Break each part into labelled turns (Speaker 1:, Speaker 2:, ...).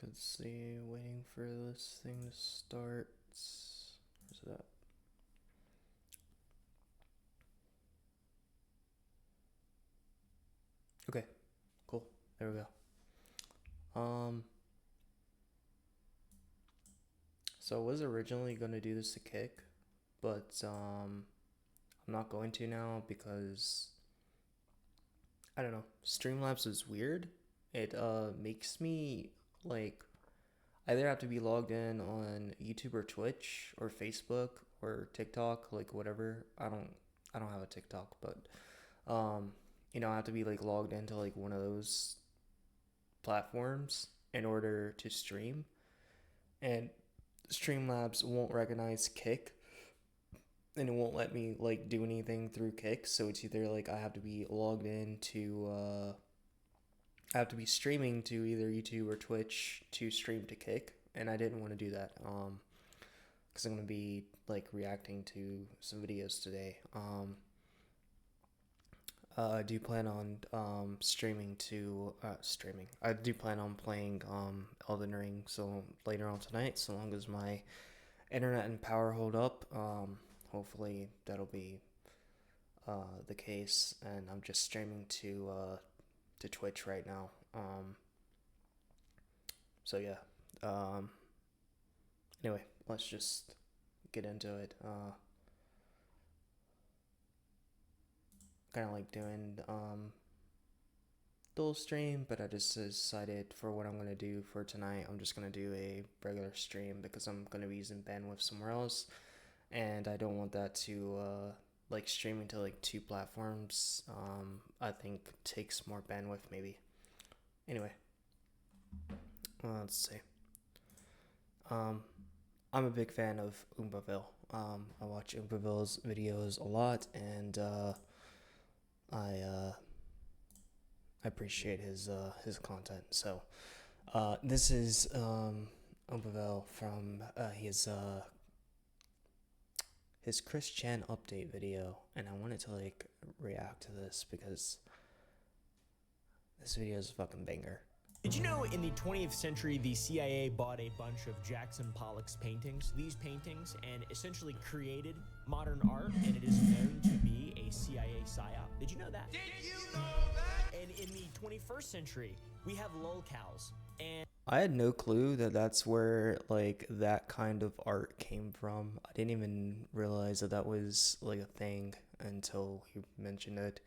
Speaker 1: Could see, waiting for this thing to start. Where's that? Okay, cool. There we go. So I was originally gonna do this to Kick, but I'm not going to now because I don't know. Streamlabs is weird. It makes me like either have to be logged in on YouTube or Twitch or Facebook or TikTok, like whatever. I don't have a TikTok, but I have to be like logged into like one of those platforms in order to stream. And Streamlabs won't recognize Kick and it won't let me like do anything through Kick, so it's either like I have to be logged in to I have to be streaming to either YouTube or Twitch to stream to Kick, and I didn't want to do that because I'm gonna be like reacting to some videos today. I do plan on streaming. I do plan on playing Elden Ring so later on tonight, so long as my internet and power hold up. Hopefully that'll be the case, and I'm just streaming to Twitch right now. So yeah. Anyway, let's just get into it. Kind of like doing dual stream, but I just decided for what I'm gonna do for tonight, I'm just gonna do a regular stream because I'm gonna be using bandwidth somewhere else, and I don't want that to like streaming to like two platforms. I think takes more bandwidth maybe. Anyway, let's see. I'm a big fan of Oompaville. I watch Oompaville's videos a lot, and I appreciate his content. So this is Oompaville from his Chris Chan update video, and I wanted to like react to this because this video is a fucking banger.
Speaker 2: Did you know in the 20th century, the CIA bought a bunch of Jackson Pollock's paintings, these paintings, and essentially created modern art, and it is known to be a CIA psyop? Did you know that? Did you know that? And in the 21st century, we have lolcows, and
Speaker 1: I had no clue that that's where like that kind of art came from. I didn't even realize that that was like a thing until you mentioned it.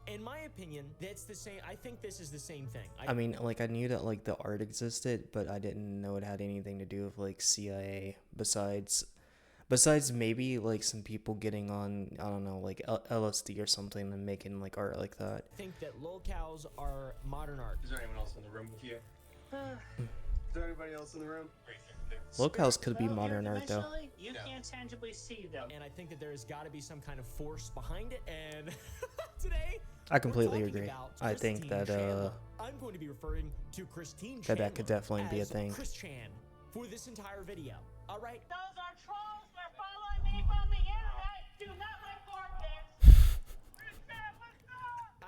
Speaker 2: in my opinion, that's the same. I think this is the same thing.
Speaker 1: I mean, like I knew that like the art existed, but I didn't know it had anything to do with like CIA besides maybe like some people getting on, I don't know, like LSD or something and making like art like that.
Speaker 2: I think that lolcows are modern art.
Speaker 3: Is there anyone else in the room with you? Is there anybody else in the room?
Speaker 1: Locales could be modern art though.
Speaker 4: You can't tangibly see them.
Speaker 2: And I think that there has got to be some kind of force behind it. And today,
Speaker 1: I completely agree. I think that
Speaker 2: I'm going to be referring to Christine
Speaker 1: that could definitely be a thing.
Speaker 2: Chris Chan for this entire video. All right.
Speaker 4: Those are trolls. They're following me from the internet. Do not report this.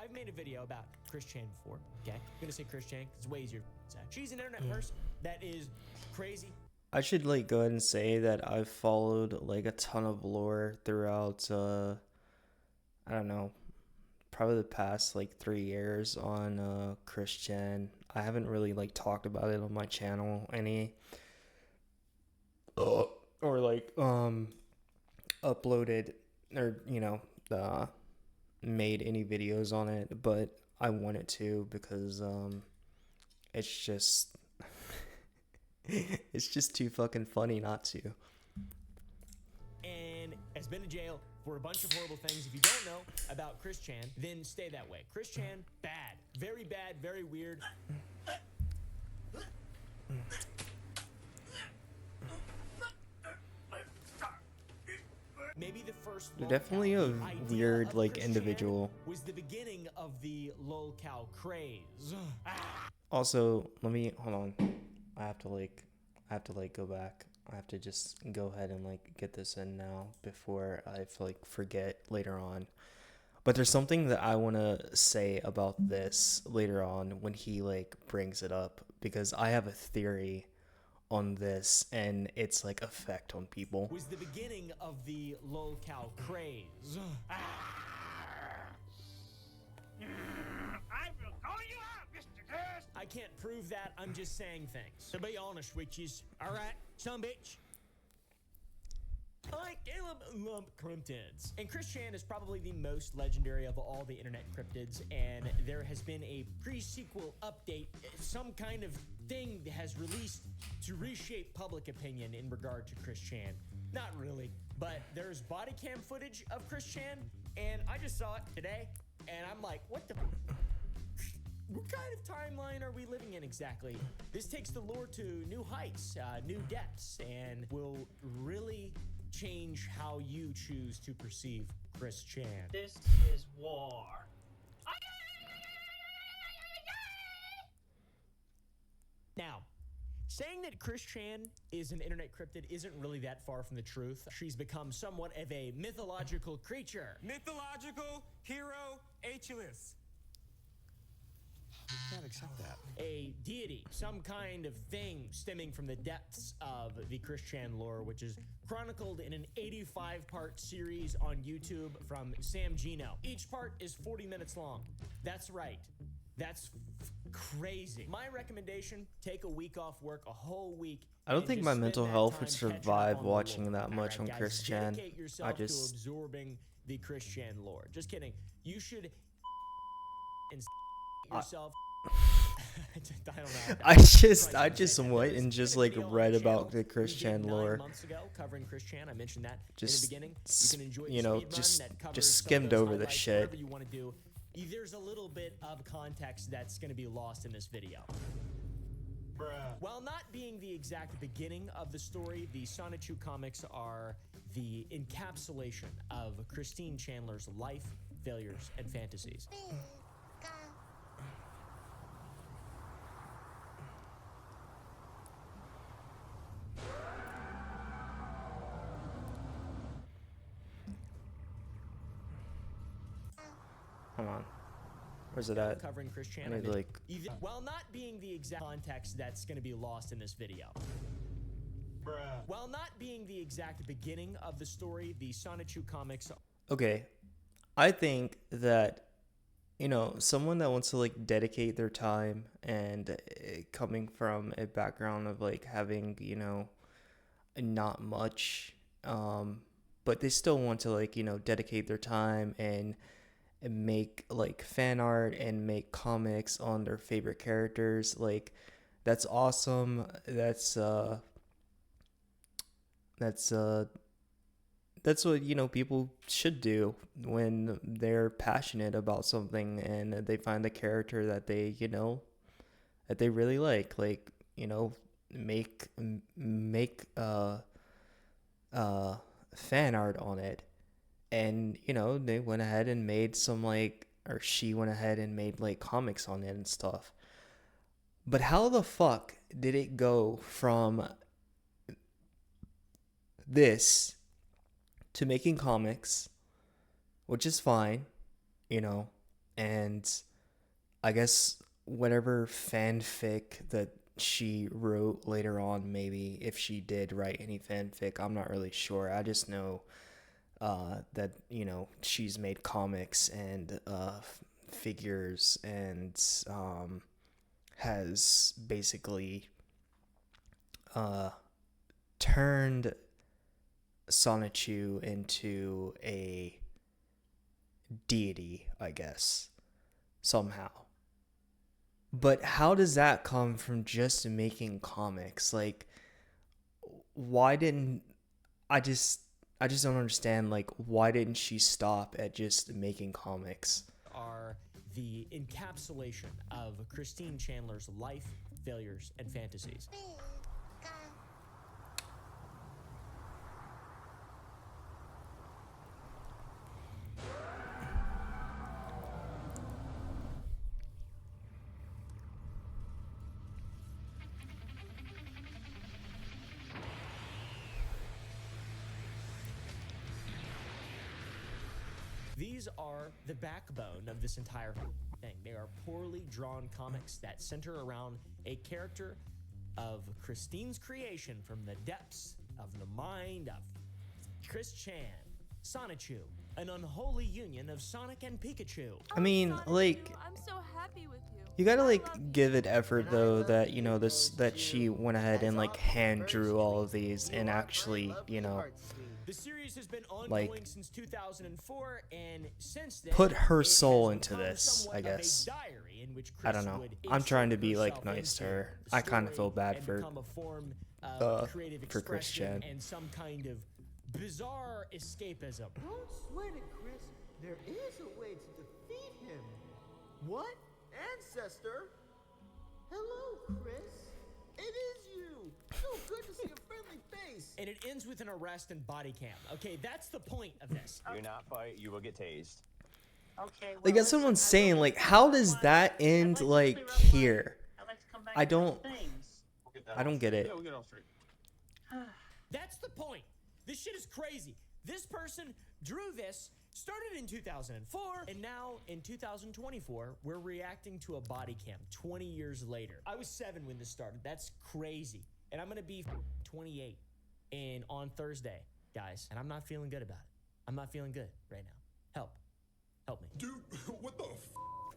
Speaker 2: I've made a video about Chris Chan before. Okay, I'm gonna say Chris Chan because it's way easier to say. She's an internet person that is crazy.
Speaker 1: I should like go ahead and say that I've followed like a ton of lore throughout I don't know, probably the past like 3 years on Chris Chan. I haven't really like talked about it on my channel any or like uploaded or made any videos on it, but I wanted to because it's just it's just too fucking funny not to.
Speaker 2: And has been in jail for a bunch of horrible things. If you don't know about Chris Chan, then stay that way. Chris Chan, bad, very weird. Maybe the first
Speaker 1: Definitely a weird like individual.
Speaker 2: Was the beginning of the lolcow craze.
Speaker 1: Also, hold on. I have to go back. I have to just go ahead and like get this in now before I like forget later on. But there's something that I want to say about this later on when he like brings it up, because I have a theory on this and its like effect on people.
Speaker 2: Was the beginning of the lolcow craze.
Speaker 4: I will call you out, Mr. Curse.
Speaker 2: I can't prove that, I'm just saying things. To be honest, witches, alright, some bitch. I Caleb lump cryptids. And Chris Chan is probably the most legendary of all the internet cryptids, and there has been a pre-sequel update, some kind of thing that has released to reshape public opinion in regard to Chris Chan. Not really, but there's body cam footage of Chris Chan, and I just saw it today, and I'm like, what the... What kind of timeline are we living in exactly? This takes the lore to new heights, new depths, and will really change how you choose to perceive Chris Chan.
Speaker 3: This is war.
Speaker 2: Now, saying that Chris Chan is an internet cryptid isn't really that far from the truth. She's become somewhat of a mythological creature.
Speaker 5: Mythological hero Achilles. You can't accept that.
Speaker 2: A deity, some kind of thing stemming from the depths of the Chris Chan lore, which is chronicled in an 85-part series on YouTube from Sam Gino. Each part is 40 minutes long. That's right. That's crazy. My recommendation, take a week off work, a whole week.
Speaker 1: I don't
Speaker 2: and
Speaker 1: think
Speaker 2: just
Speaker 1: my
Speaker 2: spend
Speaker 1: mental
Speaker 2: that
Speaker 1: health
Speaker 2: time
Speaker 1: would
Speaker 2: catching up
Speaker 1: survive
Speaker 2: on the
Speaker 1: watching
Speaker 2: lore.
Speaker 1: that much on
Speaker 2: guys,
Speaker 1: Chris Chan.
Speaker 2: dedicate yourself
Speaker 1: I just-
Speaker 2: to absorbing the Chris Chan lore. Just kidding. You should yourself. I don't know.
Speaker 1: I just went and just like read about the Chris Chan lore.
Speaker 2: Months ago, covering Chris Chan. I mentioned that
Speaker 1: Just
Speaker 2: in the beginning. You can enjoy
Speaker 1: you
Speaker 2: the
Speaker 1: know,
Speaker 2: speed run
Speaker 1: just
Speaker 2: that covers
Speaker 1: just
Speaker 2: some of
Speaker 1: skimmed
Speaker 2: those
Speaker 1: over the
Speaker 2: highlights,
Speaker 1: shit.
Speaker 2: Whatever you want to do. There's a little bit of context that's going to be lost in this video.
Speaker 3: Bruh.
Speaker 2: While not being the exact beginning of the story, the Sonichu comics are the encapsulation of Christine Chandler's life, failures, and fantasies.
Speaker 1: Hold on. Where's it at?
Speaker 2: Covering Chris Chan.
Speaker 1: I need, like-
Speaker 2: While not being the exact context that's going to be lost in this video.
Speaker 3: Bruh.
Speaker 2: While not being the exact beginning of the story, the Sonichu comics.
Speaker 1: Okay, I think that, you know, someone that wants to like dedicate their time and coming from a background of like having, you know, not much, but they still want to like, you know, dedicate their time and make like fan art and make comics on their favorite characters. Like, that's awesome. That's what, you know, people should do when they're passionate about something and they find the character that they, you know, that they really like, you know, make fan art on it. And, you know, they went ahead and made some like, or she went ahead and made like comics on it and stuff. But how the fuck did it go from this to making comics, which is fine, you know, and I guess whatever fanfic that she wrote later on, maybe if she did write any fanfic, I'm not really sure. I just know that, you know, she's made comics and figures and has basically turned Sonichu into a deity, I guess, somehow. But how does that come from just making comics? Like, why didn't I just don't understand, like, why didn't she stop at just making comics?
Speaker 2: Are the encapsulation of Christine Chandler's life, failures, and fantasies. These are the backbone of this entire thing. They are poorly drawn comics that center around a character of Christine's creation from the depths of the mind of Chris Chan, Sonichu, an unholy union of Sonic and Pikachu.
Speaker 1: I mean, like,
Speaker 6: I'm so happy with you.
Speaker 1: you gotta like give it effort though that you know this that she went ahead and like hand drew all of these and actually
Speaker 2: The series has been ongoing
Speaker 1: like
Speaker 2: since 2004, and since then,
Speaker 1: put her
Speaker 2: it
Speaker 1: soul
Speaker 2: has
Speaker 1: into
Speaker 2: become
Speaker 1: this,
Speaker 2: somewhat
Speaker 1: I
Speaker 2: of a
Speaker 1: guess.
Speaker 2: diary in which
Speaker 1: I
Speaker 2: Chris
Speaker 1: don't know.
Speaker 2: would
Speaker 1: I'm trying to
Speaker 2: insert
Speaker 1: be like
Speaker 2: herself
Speaker 1: nice to
Speaker 2: into
Speaker 1: her.
Speaker 2: the
Speaker 1: I kind of
Speaker 2: story
Speaker 1: feel bad
Speaker 2: and
Speaker 1: for
Speaker 2: become a form of creative
Speaker 1: for Chris
Speaker 2: expression
Speaker 1: Chan.
Speaker 2: and some kind of bizarre escapism.
Speaker 7: Don't sweat it, Chris. There is a way to defeat him. What? Ancestor? Hello, Chris. It is you. So good to see a friendly face.
Speaker 2: And it ends with an arrest and body cam. Okay, that's the point of this.
Speaker 8: Do not fight, you will get tased.
Speaker 4: Okay.
Speaker 1: Like that's what someone's saying. Like, how does that end like here?
Speaker 4: I'd like to come back
Speaker 1: I
Speaker 4: to
Speaker 1: don't.
Speaker 4: things.
Speaker 1: I don't get it.
Speaker 3: Yeah, we'll get all straight.
Speaker 2: That's the point. This shit is crazy. This person drew this, started in 2004, and now in 2024, we're reacting to a body cam 20 years later. I was 7 when this started. That's crazy. And I'm gonna be 28 on Thursday, guys. And I'm not feeling good about it. I'm not feeling good right now. Help. Help me.
Speaker 5: Dude, what the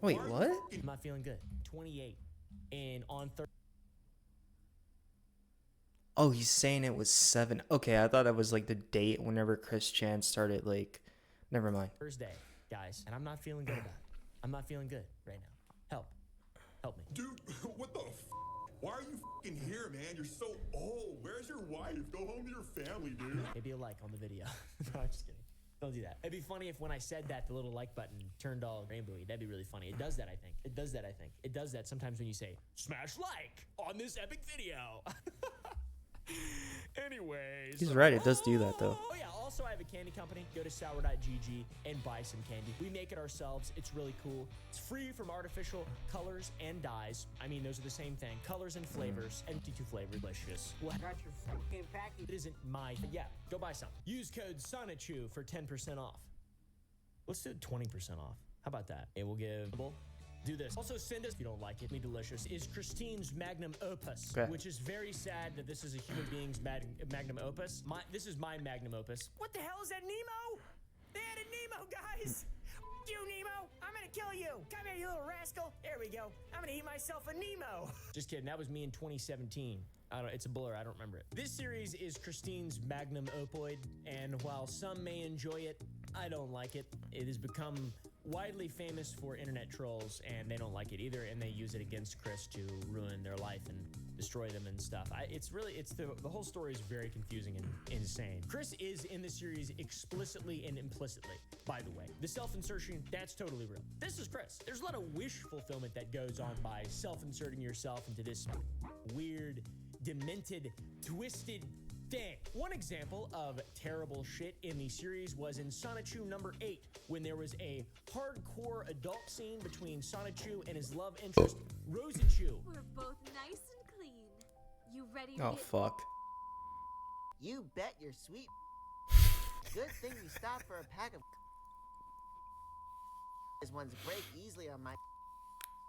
Speaker 1: Wait, what?
Speaker 2: I'm not feeling good. 28 on Thursday.
Speaker 1: Oh, he's saying it was 7. Okay, I thought that was like the date whenever Chris Chan started. Like, never mind.
Speaker 2: Thursday, guys, and I'm not feeling good about it. I'm not feeling good right now. Help. Help me.
Speaker 5: Dude, what the Why are you fucking here, man? You're so old. Where's your wife? Go home to your family, dude.
Speaker 2: Maybe a like on the video. No, I'm just kidding. Don't do that. It'd be funny if when I said that, the little like button turned all rainbowy. That'd be really funny. It does that, I think. It does that, I think. It does that sometimes when you say, smash like on this epic video. Anyways.
Speaker 1: He's right. It does do that though.
Speaker 2: Oh yeah, also I have a candy company. Go to sour.gg and buy some candy. We make it ourselves. It's really cool. It's free from artificial colors and dyes. I mean, those are the same thing. Colors and flavors. And 52 flavors. Delicious. Well,
Speaker 7: Got your fucking package.
Speaker 2: it isn't my... Yeah, go buy some. Use code Sonichu for 10% off. Let's do 20% off. How about that? It will give... Do this. Also, send us, if you don't like it, me delicious, is Christine's magnum opus,
Speaker 1: Okay.
Speaker 2: which is very sad that this is a human being's magnum opus. This is my magnum opus. What the hell is that, Nemo? They added Nemo, guys! You, Nemo! I'm gonna kill you! Come here, you little rascal! There we go. I'm gonna eat myself a Nemo! Just kidding, that was me in 2017. It's a blur, I don't remember it. This series is Christine's magnum opoid, and while some may enjoy it, I don't like it. It has become widely famous for internet trolls, and they don't like it either, and they use it against Chris to ruin their life and destroy them and stuff. The whole story is very confusing and insane. Chris is in the series explicitly and implicitly, by the way. The self-insertion, that's totally real. This is Chris. There's a lot of wish fulfillment that goes on by self-inserting yourself into this weird, demented, twisted thing. One example of terrible shit in the series was in Sonichu number 8, when there was a hardcore adult scene between Sonichu and his love interest, Rosichu.
Speaker 6: We're both nice and clean. You ready to
Speaker 1: Oh
Speaker 6: get
Speaker 1: fuck.
Speaker 7: You bet you're sweet. Good thing we stopped for a pack of. These ones break easily on my.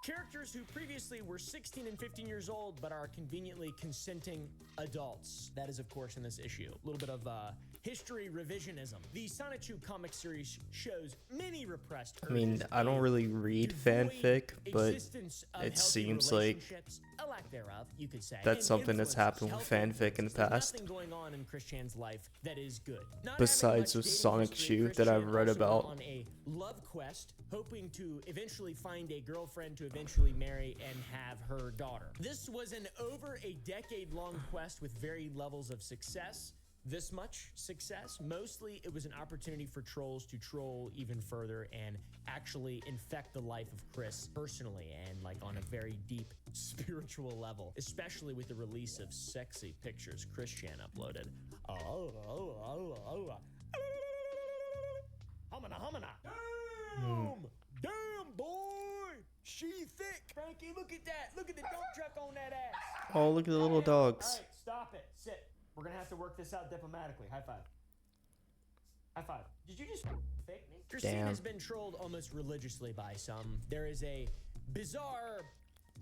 Speaker 2: Characters who previously were 16 and 15 years old but are conveniently consenting adults. That is, of course, in this issue. A little bit of history revisionism. The Sonichu comic series shows many repressed
Speaker 1: I mean,
Speaker 2: urges
Speaker 1: I don't
Speaker 2: and
Speaker 1: really read
Speaker 2: devoid
Speaker 1: fanfic, but
Speaker 2: existence of
Speaker 1: it
Speaker 2: healthy
Speaker 1: seems like
Speaker 2: relationships, a lack thereof, you could say,
Speaker 1: that's
Speaker 2: and
Speaker 1: something that's
Speaker 2: influences,
Speaker 1: happened with
Speaker 2: healthy
Speaker 1: fanfic in the
Speaker 2: influences. There's
Speaker 1: past.
Speaker 2: nothing going on in Chris Chan's life that is good. Not
Speaker 1: Besides
Speaker 2: having
Speaker 1: with
Speaker 2: much
Speaker 1: Sonic
Speaker 2: dating history,
Speaker 1: Chu
Speaker 2: Chris
Speaker 1: that I've
Speaker 2: Chan
Speaker 1: read
Speaker 2: also went
Speaker 1: about.
Speaker 2: on a love quest, hoping to eventually find a girlfriend to eventually marry and have her daughter. This was an over a decade-long quest with varying levels of success. This much success. Mostly it was an opportunity for trolls to troll even further and actually infect the life of Chris personally and like on a very deep spiritual level, especially with the release of sexy pictures Chris Chan uploaded. Humana. Damn! Damn, boy! She thick! Frankie, look at that! Look at the dump truck on that ass!
Speaker 1: Oh, look at the little dogs.
Speaker 2: Alright, stop it. Sit. We're gonna have to work this out diplomatically. High five. High five. Did you just fake me? Christine
Speaker 1: Damn.
Speaker 2: has been trolled almost religiously by some. There is a bizarre,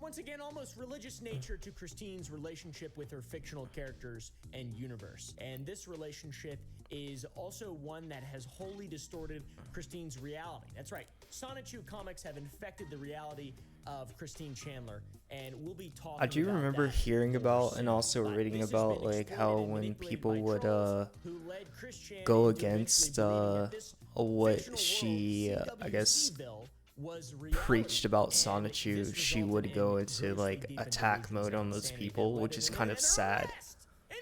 Speaker 2: once again, almost religious nature to Christine's relationship with her fictional characters and universe. And this relationship is also one that has wholly distorted Christine's reality. That's right. Sonichu comics have infected the reality of Christine Chandler, and we'll be talking
Speaker 1: I do
Speaker 2: about
Speaker 1: remember
Speaker 2: that
Speaker 1: hearing
Speaker 2: more
Speaker 1: about
Speaker 2: soon.
Speaker 1: and also
Speaker 2: But
Speaker 1: reading
Speaker 2: this has
Speaker 1: about
Speaker 2: been
Speaker 1: like
Speaker 2: exploited
Speaker 1: how
Speaker 2: and
Speaker 1: when
Speaker 2: manipulated
Speaker 1: people
Speaker 2: by
Speaker 1: would
Speaker 2: trolls who led Chris Chan
Speaker 1: go
Speaker 2: into eventually
Speaker 1: against
Speaker 2: believing that this
Speaker 1: what
Speaker 2: fictional
Speaker 1: she
Speaker 2: world,
Speaker 1: I guess
Speaker 2: CWCville, was
Speaker 1: preached
Speaker 2: reality.
Speaker 1: about
Speaker 2: And
Speaker 1: Sonichu,
Speaker 2: this
Speaker 1: she
Speaker 2: resulted
Speaker 1: would
Speaker 2: in
Speaker 1: go into
Speaker 2: gruesomely
Speaker 1: like
Speaker 2: deep
Speaker 1: attack
Speaker 2: delusions
Speaker 1: mode
Speaker 2: and
Speaker 1: on those
Speaker 2: insanity
Speaker 1: people,
Speaker 2: that
Speaker 1: which
Speaker 2: led
Speaker 1: is
Speaker 2: in
Speaker 1: kind
Speaker 2: an
Speaker 1: of sad.
Speaker 2: arrest! An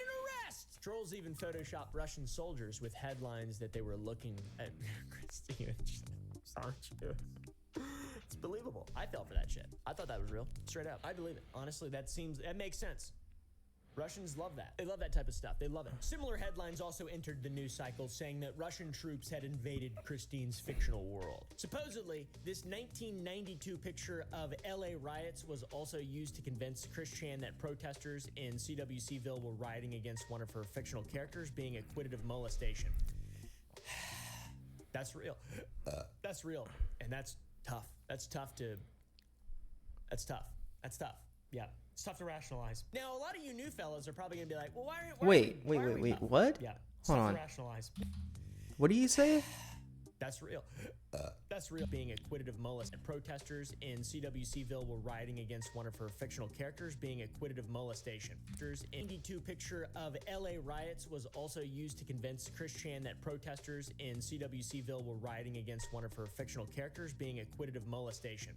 Speaker 2: arrest! Trolls even photoshopped Russian soldiers with headlines that they were looking at Christine Sonichu. It's believable. I fell for that shit. I thought that was real. Straight up. I believe it. Honestly, that makes sense. Russians love that. They love that type of stuff. They love it. Similar headlines also entered the news cycle saying that Russian troops had invaded Christine's fictional world. Supposedly, this 1992 picture of LA riots was also used to convince Chris Chan that protesters in CWCville were rioting against one of her fictional characters being acquitted of molestation. That's real. That's real. And that's tough. That's tough. That's tough. Yeah. It's tough to rationalize. Now, a lot of you new fellas are probably gonna be like, well, why are
Speaker 1: Wait,
Speaker 2: we tough?
Speaker 1: what?
Speaker 2: Yeah. It's
Speaker 1: Hold
Speaker 2: tough
Speaker 1: on.
Speaker 2: to rationalize.
Speaker 1: What do you say?
Speaker 2: That's real. That's real. Being acquitted of molestation. Protesters in CWCville were rioting against one of her fictional characters being acquitted of molestation. The 92 picture of LA riots was also used to convince Chris Chan that protesters in CWCville were rioting against one of her fictional characters being acquitted of molestation.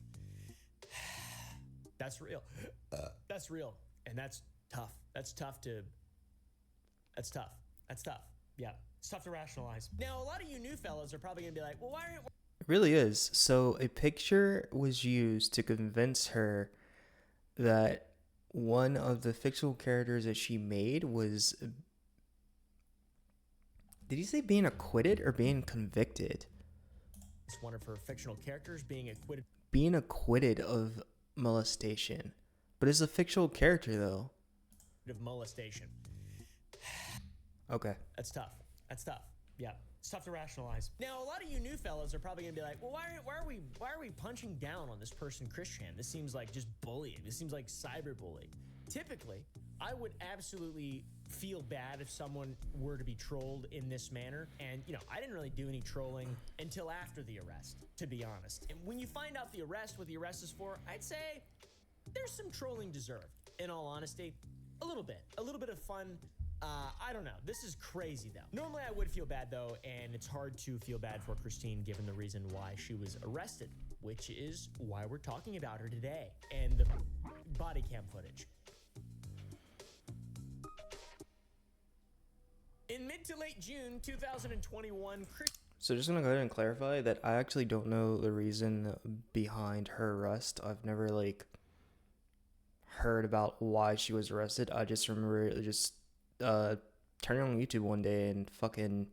Speaker 2: That's real. That's real. And that's tough. That's tough. Yeah. It's tough to rationalize. Now, a lot of you new fellas are probably gonna be like, well, why aren't...
Speaker 1: It really is. So a picture was used to convince her that one of the fictional characters that she made was, did he say being acquitted or being convicted?
Speaker 2: It's one of her fictional characters being acquitted
Speaker 1: Being acquitted of molestation. But it's a fictional character though.
Speaker 2: of molestation.
Speaker 1: Okay.
Speaker 2: That's tough. Yeah. It's tough to rationalize. Now, a lot of you new fellas are probably gonna be like, well, why are we punching down on this person, Chris Chan? This seems like just bullying. This seems like cyberbullying. Typically, I would absolutely feel bad if someone were to be trolled in this manner. And, you know, I didn't really do any trolling until after the arrest, to be honest. And when you find out the arrest, what the arrest is for, I'd say there's some trolling deserved. In all honesty, a little bit of fun. I don't know. This is crazy, though. Normally, I would feel bad, though, and it's hard to feel bad for Christine given the reason why she was arrested, which is why we're talking about her today, and the body cam footage. In mid to late June 2021,
Speaker 1: So just gonna go ahead and clarify that I actually don't know the reason behind her arrest. I've never like heard about why she was arrested. I just remember just turning on YouTube one day and fucking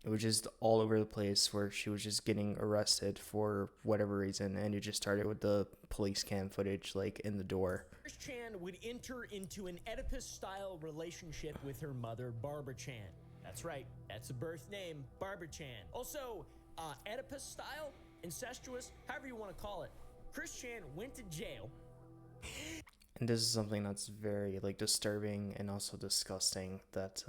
Speaker 1: it was just all over the place where she was just getting arrested for whatever reason, and it just started with the police cam footage like in the door.
Speaker 2: Chris Chan would enter into an Oedipus-style relationship with her mother, Barbara Chan. That's right, that's a birth name, Barbara Chan. Also, Oedipus-style, incestuous, however you want to call it. Chris Chan went to jail.
Speaker 1: And this is something that's very like disturbing and also disgusting that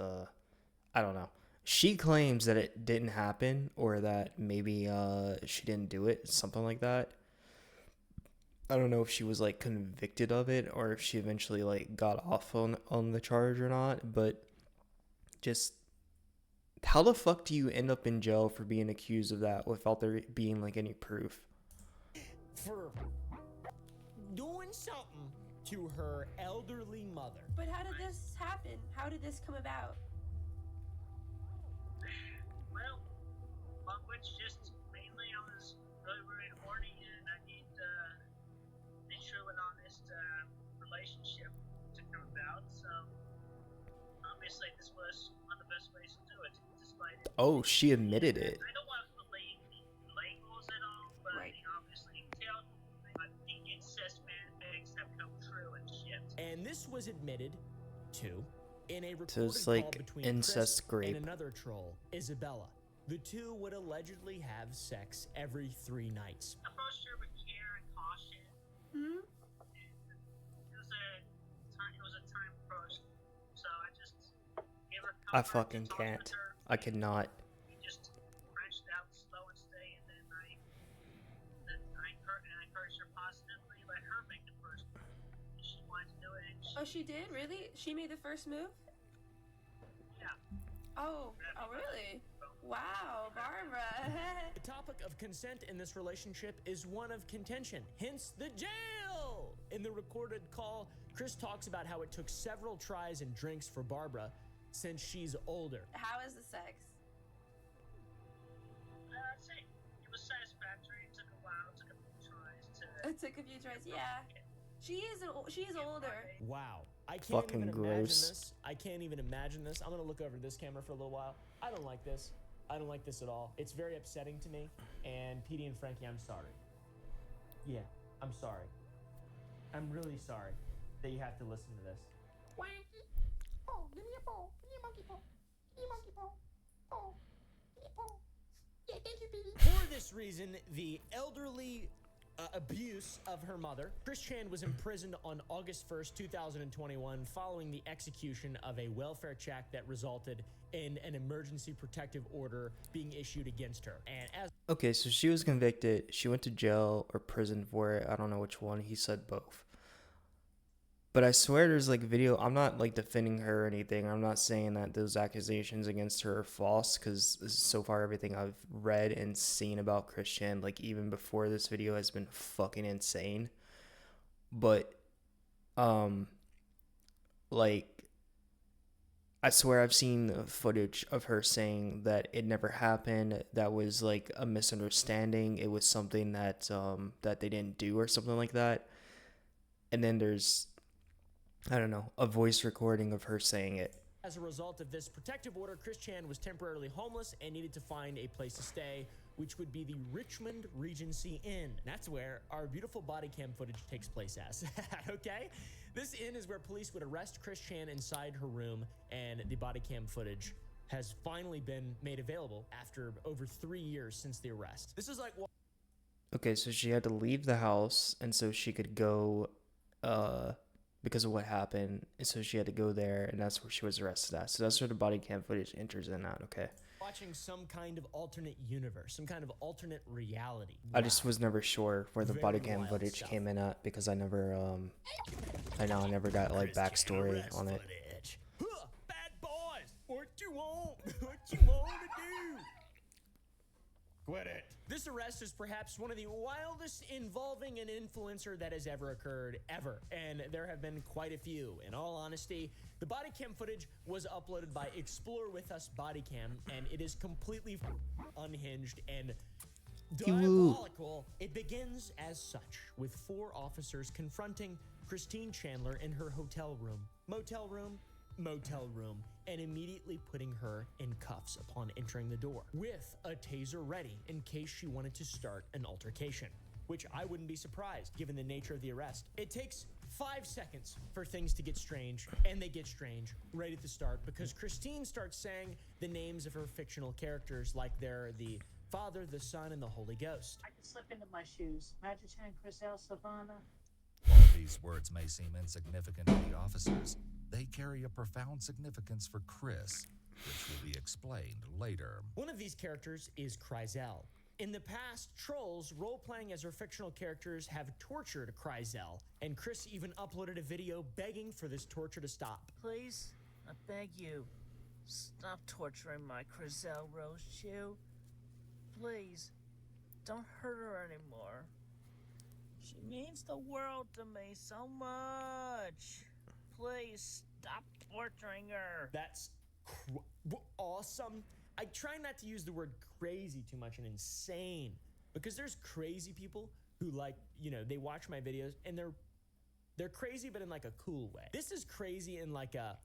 Speaker 1: I don't know. She claims that it didn't happen or that maybe she didn't do it, something like that. I don't know if she was like convicted of it or if she eventually like got off on the charge or not, but just how the fuck do you end up in jail for being accused of that without there being like any proof?
Speaker 2: For doing something to her elderly mother.
Speaker 9: But how did this happen? How did this come about?
Speaker 4: Well, it's just mainly I was really, really horny and I need a true and honest relationship to come about. So obviously this was one of the best ways to do it, despite it.
Speaker 1: Oh, she admitted it.
Speaker 4: I don't want to believe the labels at all, but
Speaker 9: Right.
Speaker 4: obviously tell the incest fanfics have come true and shit.
Speaker 2: And this was admitted to in a
Speaker 1: So
Speaker 2: recorded
Speaker 1: it's
Speaker 2: call
Speaker 1: like
Speaker 2: between
Speaker 1: incest
Speaker 2: Chris
Speaker 1: grape.
Speaker 2: and another troll, Isabella. The two would allegedly have sex every 3 nights.
Speaker 4: Approached her with care and caution.
Speaker 9: Hmm?
Speaker 4: It was a time approach, so I just gave her
Speaker 1: I
Speaker 4: comfort,
Speaker 1: fucking
Speaker 4: talked
Speaker 1: can't.
Speaker 4: with her.
Speaker 1: I cannot.
Speaker 4: We just branched out slow and steady, and then I encouraged her positively, let her make the first move. And she wanted to do it, and
Speaker 9: Oh, she did? Really? She made the first move?
Speaker 4: yeah.
Speaker 9: Oh, really? Wow, Barbara.
Speaker 2: The topic of consent in this relationship is one of contention, hence the jail! In the recorded call, Chris talks about how it took several tries and drinks for Barbara since she's older.
Speaker 9: How is the sex?
Speaker 4: I'd say it was satisfactory. It took a while, took a few tries to.
Speaker 9: It took a few tries, yeah. She's older.
Speaker 2: Wow. I can't
Speaker 1: Fucking
Speaker 2: even
Speaker 1: gross.
Speaker 2: imagine this. I can't even imagine this. I'm gonna look over this camera for a little while. I don't like this. I don't like this at all. It's very upsetting to me. And Petey and Frankie, I'm sorry. Yeah, I'm sorry. I'm really sorry that you have to listen to this.
Speaker 10: Wanky. Oh, give me a ball. Give me a monkey ball. Give me a monkey ball. Oh, give me a ball. Yeah, thank you, Petey.
Speaker 2: For this reason, the elderly abuse of her mother, Chris Chan was imprisoned on August 1st, 2021, following the execution of a welfare check that resulted in an emergency protective order being issued against her. And as
Speaker 1: Okay, so she was convicted. She went to jail or prison for it. I don't know which one. He said both. But I swear there's like video. I'm not like defending her or anything. I'm not saying that those accusations against her are false, because so far everything I've read and seen about Christian, like even before this video, has been fucking insane. But like I swear I've seen footage of her saying that it never happened. That was like a misunderstanding. It was something that that they didn't do or something like that. And then there's, I don't know, a voice recording of her saying it.
Speaker 2: As a result of this protective order, Chris Chan was temporarily homeless and needed to find a place to stay, which would be the Richmond Regency Inn. That's where our beautiful body cam footage takes place as. Okay? This inn is where police would arrest Chris Chan inside her room, and the body cam footage has finally been made available after over 3 years since the arrest. This is like what.
Speaker 1: Okay, so she had to leave the house, and so she could go, because of what happened, and so she had to go there, and that's where she was arrested at. So that's where the body cam footage enters in at, okay?
Speaker 2: Watching some kind of alternate universe, some kind of alternate reality.
Speaker 1: I just was never sure where the body
Speaker 2: Very
Speaker 1: cam
Speaker 2: wild
Speaker 1: footage
Speaker 2: stuff.
Speaker 1: came in at, because I never, I never got, like, backstory on it.
Speaker 2: Footage. Huh, bad boys, what you want? What you want to do? Quit it. This arrest is perhaps one of the wildest involving an influencer that has ever occurred, ever. And there have been quite a few. In all honesty, the body cam footage was uploaded by Explore With Us Bodycam, and it is completely unhinged and diabolical. It begins as such, with 4 officers confronting Christine Chandler in her hotel room, motel room, and immediately putting her in cuffs upon entering the door, with a taser ready in case she wanted to start an altercation, which I wouldn't be surprised given the nature of the arrest. It takes 5 seconds for things to get strange, and they get strange right at the start, because Christine starts saying the names of her fictional characters like they're the Father, the Son, and the Holy Ghost.
Speaker 11: I could slip into my shoes. Majitan, Chriselle, Savannah.
Speaker 12: While these words may seem insignificant to the officers, they carry a profound significance for Chris, which will be explained later.
Speaker 2: One of these characters is Kryzel. In the past, trolls role-playing as her fictional characters have tortured Kryzel, and Chris even uploaded a video begging for this torture to stop.
Speaker 11: Please, I beg you, stop torturing my Chriselle Rose Chew. Please, don't hurt her anymore. She means the world to me so much. Please stop torturing her.
Speaker 2: That's awesome. I try not to use the word crazy too much and insane, because there's crazy people who, like, you know, they watch my videos and they're crazy, but in like a cool way. This is crazy in like a.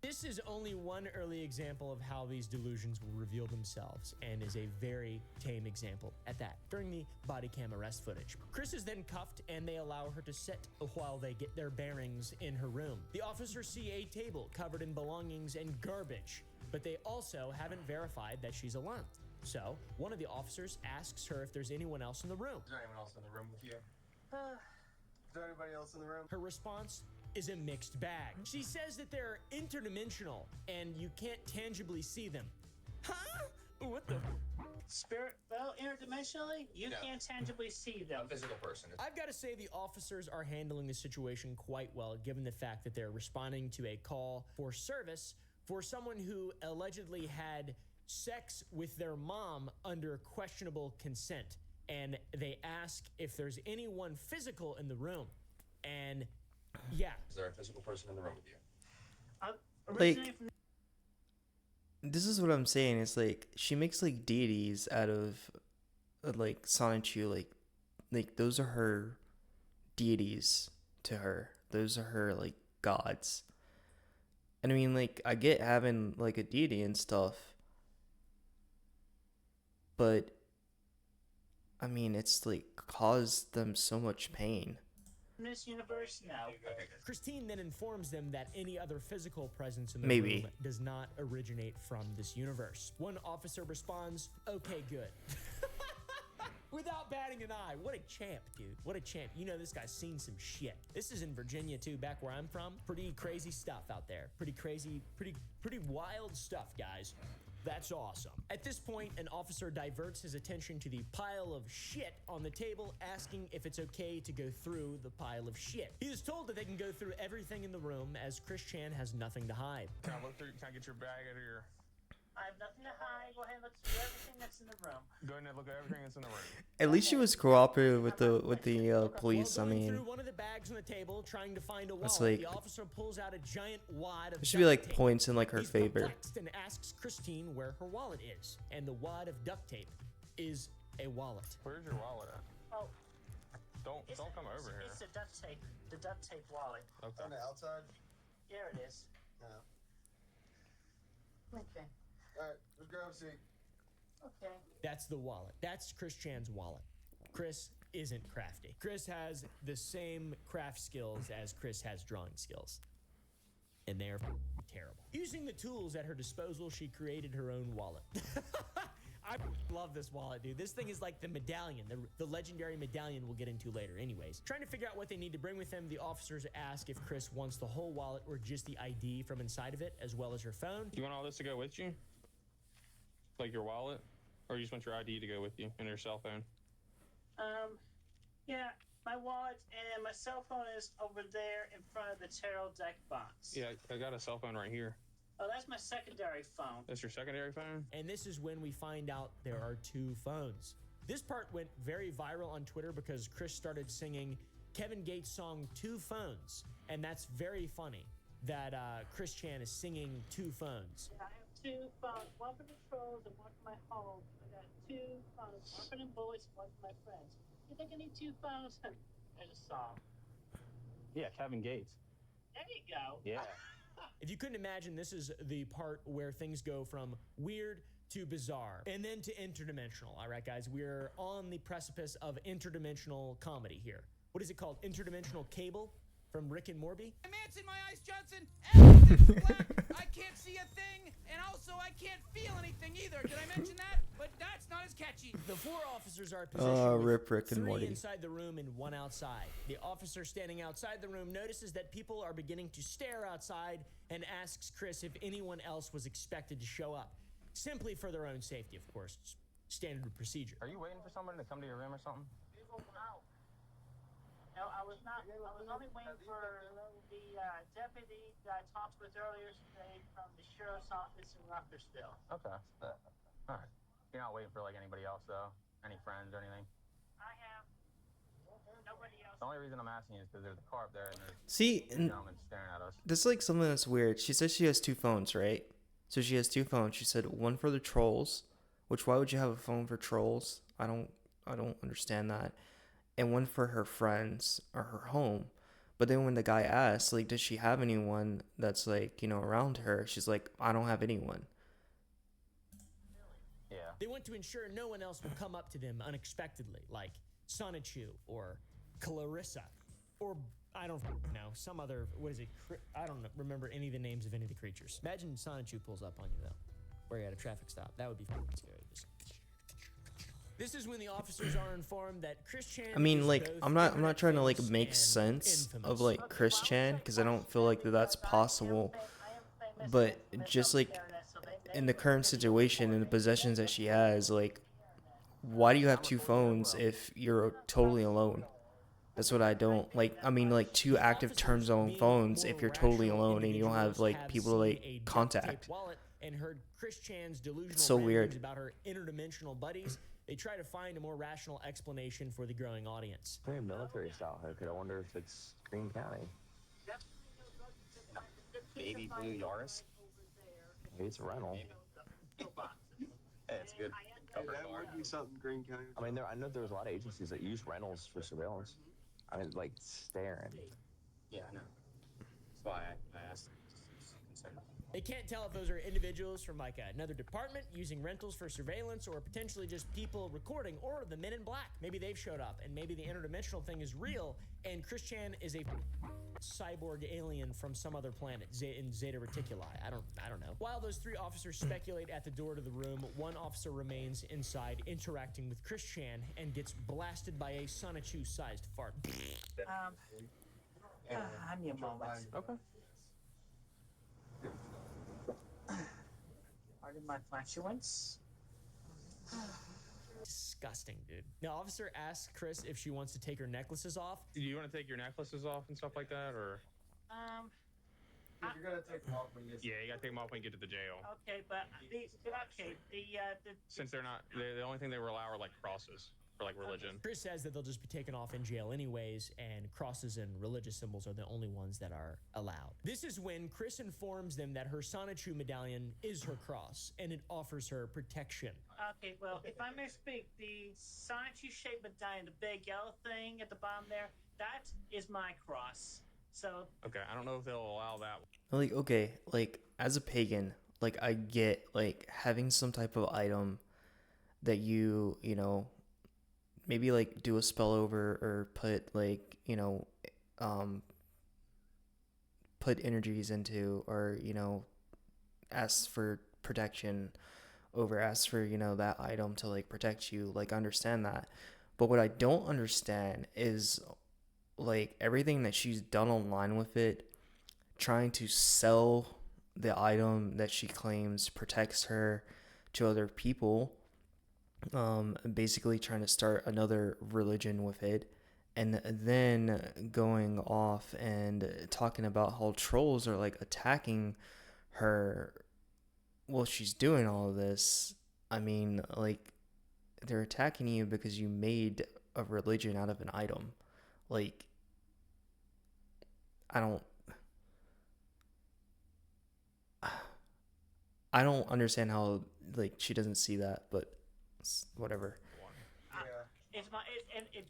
Speaker 2: This is only one early example of how these delusions will reveal themselves, and is a very tame example at that, during the body cam arrest footage. Chris is then cuffed, and they allow her to sit while they get their bearings in her room. The officers see a table covered in belongings and garbage, but they also haven't verified that she's alone. So one of the officers asks her if there's anyone else in the room.
Speaker 3: Is there anyone else in the room with you? Is there anybody else in the room?
Speaker 2: Her response is a mixed bag. She says that they're interdimensional and you can't tangibly see them. Huh? What the?
Speaker 4: Spirit, well, interdimensionally, you can't tangibly see them.
Speaker 3: A physical person.
Speaker 2: I've got to say the officers are handling the situation quite well, given the fact that they're responding to a call for service for someone who allegedly had sex with their mom under questionable consent. And they ask if there's anyone physical in the room. And yeah.
Speaker 3: Is there a physical person in the room with you?
Speaker 1: Like, this is what I'm saying. It's like she makes like deities out of like Sonichu. Like those are her deities to her. Those are her like gods. And I mean, like, I get having like a deity and stuff, but I mean, it's like caused them so much pain.
Speaker 4: In this universe now.
Speaker 2: Christine then informs them that any other physical presence in the
Speaker 1: Maybe.
Speaker 2: room does not originate from this universe. One officer responds, "Okay, good." Without batting an eye. What a champ, dude. What a champ. You know this guy's seen some shit. This is in Virginia too, back where I'm from. Pretty crazy stuff out there. Pretty crazy, pretty wild stuff, guys. That's awesome. At this point, an officer diverts his attention to the pile of shit on the table, asking if it's okay to go through the pile of shit. He is told that they can go through everything in the room as Chris Chan has nothing to hide.
Speaker 13: Can I look through? Can I get your bag out of here?
Speaker 4: I have nothing to hide. Go ahead and look through everything that's in the room.
Speaker 13: Go ahead and look at everything that's in the room.
Speaker 1: At least she was cooperative with the police. I
Speaker 2: While going
Speaker 1: mean,
Speaker 2: through one of the bags on the table, trying to find a wallet,
Speaker 1: it's like
Speaker 2: the officer pulls out a giant wad of
Speaker 1: there should be like
Speaker 2: duct tape.
Speaker 1: points in like her
Speaker 2: He's
Speaker 1: favor.
Speaker 2: perplexed and asks Christine where her wallet is, and the wad of duct tape is a wallet.
Speaker 13: Where's your wallet at?
Speaker 4: Oh,
Speaker 13: Don't come over here.
Speaker 4: It's the duct tape wallet.
Speaker 13: Okay.
Speaker 3: On the outside?
Speaker 4: Here it is.
Speaker 3: No.
Speaker 4: Okay.
Speaker 3: Alright, let's grab a seat.
Speaker 4: Okay.
Speaker 2: That's the wallet. That's Chris Chan's wallet. Chris isn't crafty. Chris has the same craft skills as Chris has drawing skills. And they're terrible. Using the tools at her disposal, she created her own wallet. I love this wallet, dude. This thing is like the medallion, the legendary medallion we'll get into later anyways. Trying to figure out what they need to bring with them, the officers ask if Chris wants the whole wallet or just the ID from inside of it, as well as her phone.
Speaker 13: You want all this to go with you? Like your wallet? Or you just want your ID to go with you and your cell phone?
Speaker 4: Yeah, my wallet and my cell phone is over there in front of the tarot deck box.
Speaker 13: Yeah, I got a cell phone right here.
Speaker 4: Oh, that's my secondary phone.
Speaker 13: That's your secondary phone?
Speaker 2: And this is when we find out there are two phones. This part went very viral on Twitter because Chris started singing Kevin Gates' song Two Phones. And that's very funny that Chris Chan is singing two phones.
Speaker 4: Yeah, I have two phones, one for the trolls and one for my home. I got two phones, one for the boys and one for my friends. You think I need two phones? There's a song.
Speaker 8: Yeah, Kevin Gates.
Speaker 4: There you go.
Speaker 8: Yeah.
Speaker 2: If you couldn't imagine, this is the part where things go from weird to bizarre and then to interdimensional. All right, guys, we're on the precipice of interdimensional comedy here. What is it called? Interdimensional Cable from Rick and Morty?
Speaker 14: I'm Manson, my eyes, Johnson. Everything's black. I can't see a thing, and also I can't feel anything either. Did I mention that? But that's not as catchy.
Speaker 2: The four officers are positioned with
Speaker 1: Rip Rick and
Speaker 2: three
Speaker 1: Morty.
Speaker 2: inside the room and one outside. The officer standing outside the room notices that people are beginning to stare outside and asks Chris if anyone else was expected to show up. Simply for their own safety, of course. Standard procedure.
Speaker 8: Are you waiting for somebody to come to your room or something?
Speaker 4: No, I was only waiting for the deputy that I talked with earlier today from the sheriff's office in Ruckersville.
Speaker 8: Okay. All right. You're not waiting for like anybody else though? Any friends or anything?
Speaker 4: I have nobody else.
Speaker 8: The only reason I'm asking you is because there's a car up there and there's
Speaker 1: See,
Speaker 8: two gentlemen staring at us.
Speaker 1: this is like something that's weird. She says she has two phones, right? So she has two phones. She said one for the trolls, which why would you have a phone for trolls? I don't understand that. And one for her friends or her home. But then when the guy asked, like, does she have anyone that's like, around her? She's like, I don't have anyone.
Speaker 8: Yeah.
Speaker 2: They want to ensure no one else will come up to them unexpectedly, like Sonichu or Clarissa or, I don't know. Some other, what is it? I don't remember any of the names of any of the creatures. Imagine Sonichu pulls up on you, though, where you're at a traffic stop. That would be scary. This is when the officers are informed that Chris Chan.
Speaker 1: I mean, like, I'm not trying to like make sense of like Chris Chan, because I don't feel like that's possible. But just like in the current situation and the possessions that she has, like, why do you have two phones if you're totally alone? That's what I don't like. I mean, like, two active turn zone phones if you're totally alone and you don't have like people to like contact.
Speaker 2: And heard Chris Chan's delusional
Speaker 1: So weird.
Speaker 2: about her interdimensional buddies. They try to find a more rational explanation for the growing audience.
Speaker 15: Very military style haircut. I wonder if it's Green County.
Speaker 8: Baby blue Yaris.
Speaker 15: Maybe it's a rental.
Speaker 8: Hey, it's good. Cover
Speaker 3: That
Speaker 8: bar.
Speaker 3: would be something Green County.
Speaker 15: I mean, I know there's a lot of agencies that use rentals for surveillance. I mean, like staring.
Speaker 8: Yeah, I know. That's why I asked.
Speaker 2: They can't tell if those are individuals from like another department using rentals for surveillance, or potentially just people recording, or the Men in Black. Maybe they've showed up, and maybe the interdimensional thing is real, and Chris Chan is a cyborg alien from some other planet in Zeta Reticuli. I don't know. While those three officers speculate at the door to the room, one officer remains inside interacting with Chris Chan and gets blasted by a Sonichu-sized fart.
Speaker 11: I need a moment.
Speaker 8: Okay.
Speaker 11: Pardon my flatulence.
Speaker 2: Disgusting, dude. The officer asks Chris if she wants to take her necklaces off.
Speaker 13: Do you want to take your necklaces off and stuff like that, or?
Speaker 3: You're gonna take them off when you get.
Speaker 13: Yeah, you gotta take them off when you get to the jail.
Speaker 11: Okay, but the
Speaker 13: Since they're not, the only thing they will allow are like crosses for like religion.
Speaker 2: Chris says that they'll just be taken off in jail anyways, and crosses and religious symbols are the only ones that are allowed. This is when Chris informs them that her Sonichu medallion is her cross, and it offers her protection.
Speaker 11: Okay, well, if I may speak, the Sonichu-shaped medallion, the big yellow thing at the bottom there, that is my cross. So.
Speaker 13: Okay, I don't know if they'll allow that.
Speaker 1: Like, okay, like, as a pagan, like, I get, like, having some type of item that you know, maybe, like, do a spell over, or put, like, you know, put energies into, or, you know, ask for protection over, ask for, you know, that item to, like, protect you. Like, I understand that. But what I don't understand is, like, everything that she's done online with it, trying to sell the item that she claims protects her to other people, basically trying to start another religion with it, and then going off and talking about how trolls are like attacking her while she's doing all of this. I mean, like, they're attacking you because you made a religion out of an item. Like, I don't understand how, like, she doesn't see that, but whatever.
Speaker 11: It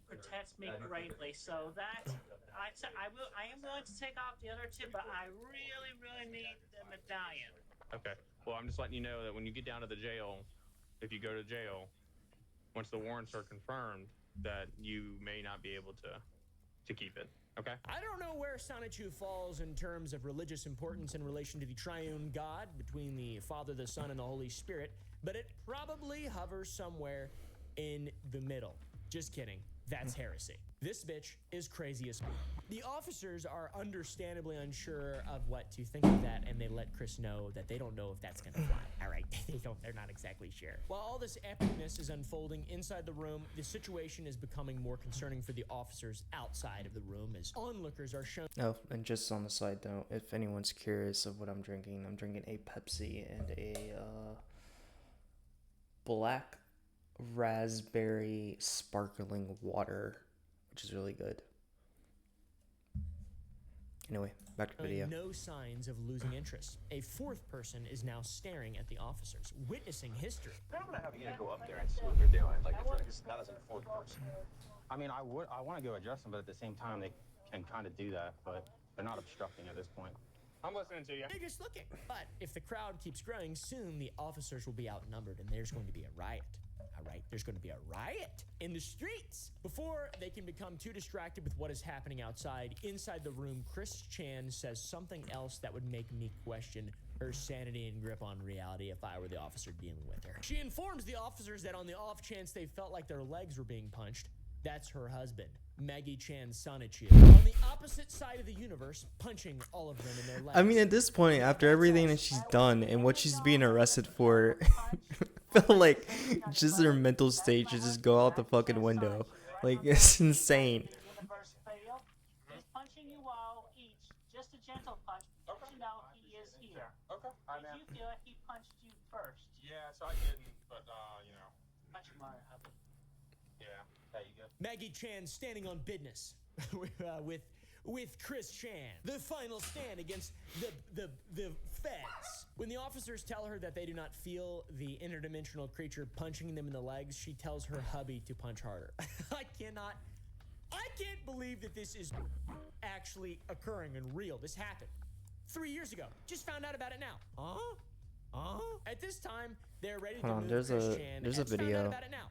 Speaker 11: protects me greatly, so that I am willing to take off the other two, but I really need the medallion.
Speaker 13: Okay. Well, I'm just letting you know that when you get down to the jail, if you go to jail, once the warrants are confirmed, that you may not be able to keep it. Okay.
Speaker 2: I don't know where Sonichu falls in terms of religious importance in relation to the triune God between the Father, the Son, and the Holy Spirit, but it probably hovers somewhere in the middle. Just kidding. That's heresy. This bitch is crazy as fuck. The officers are understandably unsure of what to think of that, and they let Chris know that they don't know if that's gonna fly. All right, they're not exactly sure. While all this epicness is unfolding inside the room, the situation is becoming more concerning for the officers outside of the room as onlookers are shown.
Speaker 1: Oh, and just on the side note, if anyone's curious of what I'm drinking a Pepsi and a black raspberry sparkling water, which is really good. Anyway, back to the video.
Speaker 2: No signs of losing interest. A fourth person is now staring at the officers, witnessing history.
Speaker 15: I'm gonna have you go up there and see what they're doing. Like, it's not as a fourth person.
Speaker 8: I mean, I want to go address them, but at the same time, they can kind of do that, but they're not obstructing at this point.
Speaker 13: I'm listening to you.
Speaker 2: They're just looking. But if the crowd keeps growing, soon the officers will be outnumbered and there's going to be a riot. All right, there's going to be a riot in the streets. Before they can become too distracted with what is happening outside, inside the room, Chris Chan says something else that would make me question her sanity and grip on reality if I were the officer dealing with her. She informs the officers that on the off chance they felt like their legs were being punched, that's her husband, Maggie Chan Sonichu, on the opposite side of the universe, punching all of them in their legs.
Speaker 1: I mean, at this point, after everything that she's done and what she's being arrested for, I feel like just her mental state should just go out the fucking window. Like, it's insane.
Speaker 11: He's punching you all each, just a gentle punch. But you know he is here.
Speaker 8: Okay.
Speaker 11: Did you feel it? He punched you first.
Speaker 8: Yeah, so I didn't, but you know.
Speaker 11: Punch my hubby.
Speaker 8: Yeah. There you go.
Speaker 2: Maggie Chan standing on business with Chris Chan. The final stand against the feds. When the officers tell her that they do not feel the interdimensional creature punching them in the legs, she tells her hubby to punch harder. I can't believe that this is actually occurring and real. This happened 3 years ago. Just found out about it now. At this time, they're ready to
Speaker 1: Hold on,
Speaker 2: move
Speaker 1: there's
Speaker 2: Chris
Speaker 1: a-
Speaker 2: Chan.
Speaker 1: there's a
Speaker 2: Just found out
Speaker 1: video.
Speaker 2: about it now.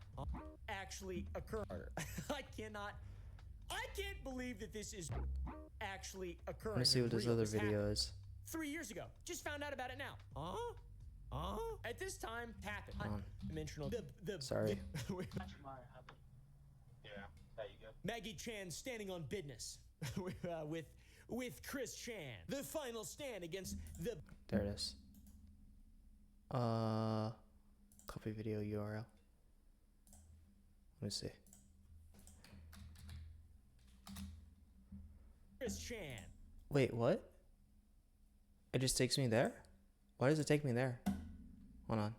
Speaker 2: Actually occurred. I can't believe that this is actually occurring.
Speaker 1: Let me see what
Speaker 2: and
Speaker 1: this
Speaker 2: real.
Speaker 1: other
Speaker 2: This
Speaker 1: video
Speaker 2: happened
Speaker 1: is.
Speaker 2: 3 years ago. Just found out about it now. At this time, happened.
Speaker 1: Hold on.
Speaker 2: Dimensional.
Speaker 1: Sorry.
Speaker 11: Punch my hubby.
Speaker 8: Yeah. There you go.
Speaker 2: Maggie Chan standing on business with Chris Chan. The final stand against the.
Speaker 1: There it is. Copy video URL. Let me see.
Speaker 2: Chris Chan.
Speaker 1: Wait, what? It just takes me there? Why does it take me there? Hold on.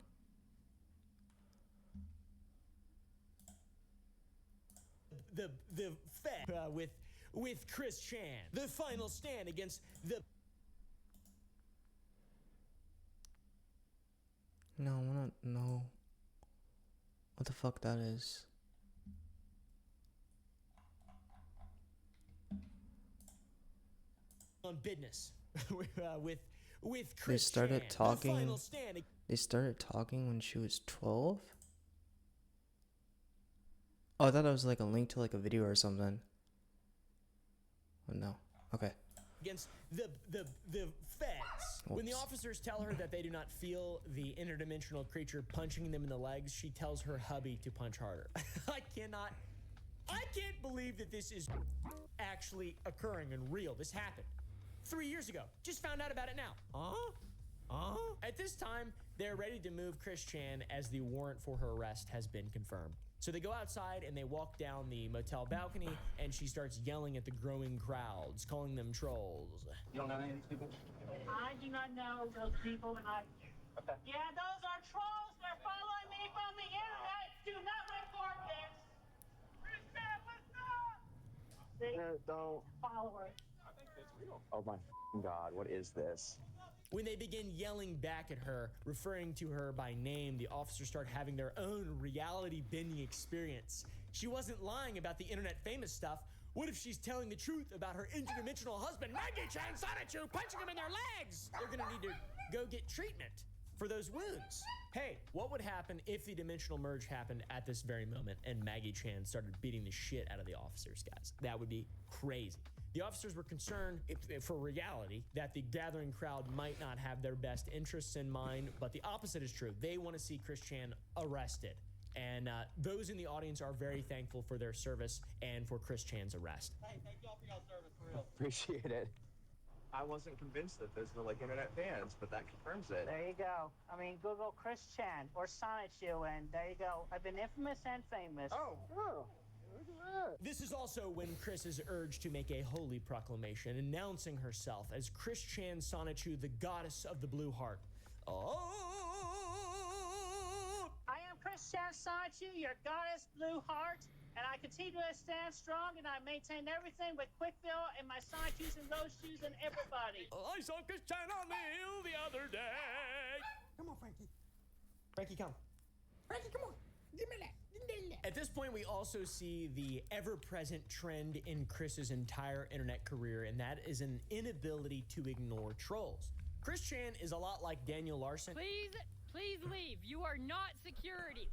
Speaker 2: The Fed with Chris Chan. The final stand against the.
Speaker 1: No, I wanna know what the fuck that is.
Speaker 2: On business with Chris
Speaker 1: They started
Speaker 2: Chan.
Speaker 1: talking.
Speaker 2: The final stand.
Speaker 1: They started talking when she was 12? Oh, I thought it was like a link to like a video or something. Oh, no. Okay.
Speaker 2: Against the feds. When the
Speaker 1: Oops.
Speaker 2: officers tell her that they do not feel the interdimensional creature punching them in the legs, she tells her hubby to punch harder. I can't believe that this is actually occurring and real. This happened 3 years ago. Just found out about it now. At this time, they're ready to move Chris Chan as the warrant for her arrest has been confirmed. So they go outside and they walk down the motel balcony, and she starts yelling at the growing crowds, calling them trolls.
Speaker 8: You don't know any of these people?
Speaker 11: I do not know those people, and I.
Speaker 8: Okay.
Speaker 11: Yeah, those are trolls. They're following me from the internet. Do not report this.
Speaker 15: Don't.
Speaker 11: Followers.
Speaker 8: I think that's real.
Speaker 15: Oh my God, what is this?
Speaker 2: When they begin yelling back at her, referring to her by name, the officers start having their own reality bending experience. She wasn't lying about the internet famous stuff. What if she's telling the truth about her interdimensional husband, Maggie Chan Sonichu, punching him in their legs? They're gonna need to go get treatment for those wounds. Hey, what would happen if the dimensional merge happened at this very moment and Maggie Chan started beating the shit out of the officers, guys? That would be crazy. The officers were concerned for reality that the gathering crowd might not have their best interests in mind, but the opposite is true. They want to see Chris Chan arrested. And those in the audience are very thankful for their service and for Chris Chan's arrest.
Speaker 16: Hey, thank y'all for y'all service, for real.
Speaker 15: Appreciate it. I wasn't convinced that those were like internet fans, but that confirms it.
Speaker 11: There you go. I mean, Google Chris Chan or Sonichu, and there you go. I've been infamous and famous.
Speaker 15: Oh.
Speaker 2: This is also when Chris is urged to make a holy proclamation announcing herself as Chris Chan Sonichu, the goddess of the blue heart.
Speaker 11: I am Chris Chan Sonichu, your goddess blue heart, and I continue to stand strong, and I maintain everything with Quickfill and my Sonichus and Rose Shoes and everybody.
Speaker 2: I saw Chris Chan on the hill the other day.
Speaker 16: Come on, Frankie.
Speaker 2: Frankie, come.
Speaker 16: Frankie, come on. Give me that.
Speaker 2: At this point, we also see the ever-present trend in Chris's entire internet career, and that is an inability to ignore trolls. Chris Chan is a lot like Daniel Larson.
Speaker 17: Please leave. You are not security.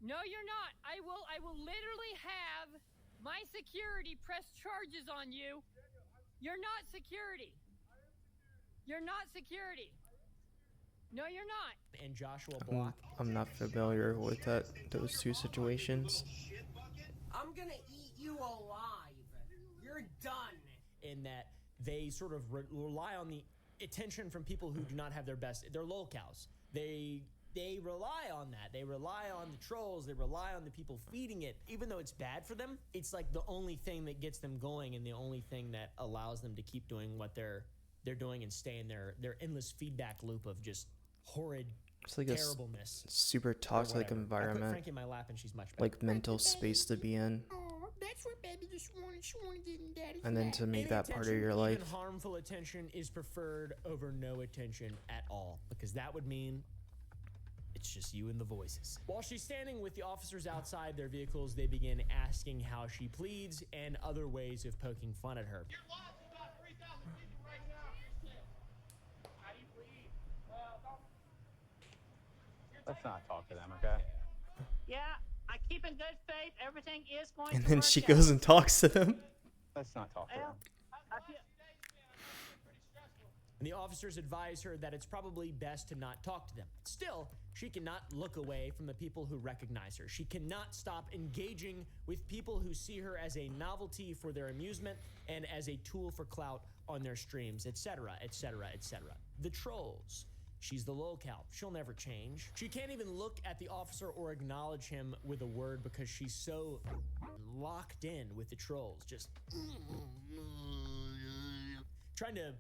Speaker 17: No, you're not. I will literally have my security press charges on you. You're not security. You're not security. No, you're not.
Speaker 2: And Joshua Block.
Speaker 1: I'm not familiar with those two situations.
Speaker 18: I'm gonna eat you alive. You're done.
Speaker 2: In that they sort of rely on the attention from people who do not have their best. They're lolcows. They rely on that. They rely on the trolls. They rely on the people feeding it. Even though it's bad for them, it's like the only thing that gets them going and the only thing that allows them to keep doing what they're doing and stay in their endless feedback loop of just horrid
Speaker 1: It's like
Speaker 2: terribleness.
Speaker 1: a super toxic
Speaker 2: I put
Speaker 1: environment.
Speaker 2: Frankie in my lap and she's much better.
Speaker 1: Like mental space to be in.
Speaker 16: Oh, that's what baby just wanted. She wanted to get in daddy's
Speaker 1: And then
Speaker 16: lap.
Speaker 1: to make
Speaker 2: Any
Speaker 1: that part of
Speaker 2: attention,
Speaker 1: your life.
Speaker 2: Even harmful attention is preferred over no attention at all, because that would mean it's just you and the voices. While she's standing with the officers outside their vehicles, they begin asking how she pleads and other ways of poking fun at her.
Speaker 8: Let's not talk to them, okay?
Speaker 4: Yeah, I keep in good faith. Everything is going
Speaker 1: And
Speaker 4: to
Speaker 1: then
Speaker 4: work
Speaker 1: she
Speaker 4: out.
Speaker 1: goes and talks to them.
Speaker 8: Let's not talk to them.
Speaker 4: Well, I feel,
Speaker 2: And the officers advise her that it's probably best to not talk to them. Still, she cannot look away from the people who recognize her. She cannot stop engaging with people who see her as a novelty for their amusement and as a tool for clout on their streams, etc., etc., etc. The trolls. She's the lolcow. She'll never change. She can't even look at the officer or acknowledge him with a word because she's so locked in with the trolls. Just trying to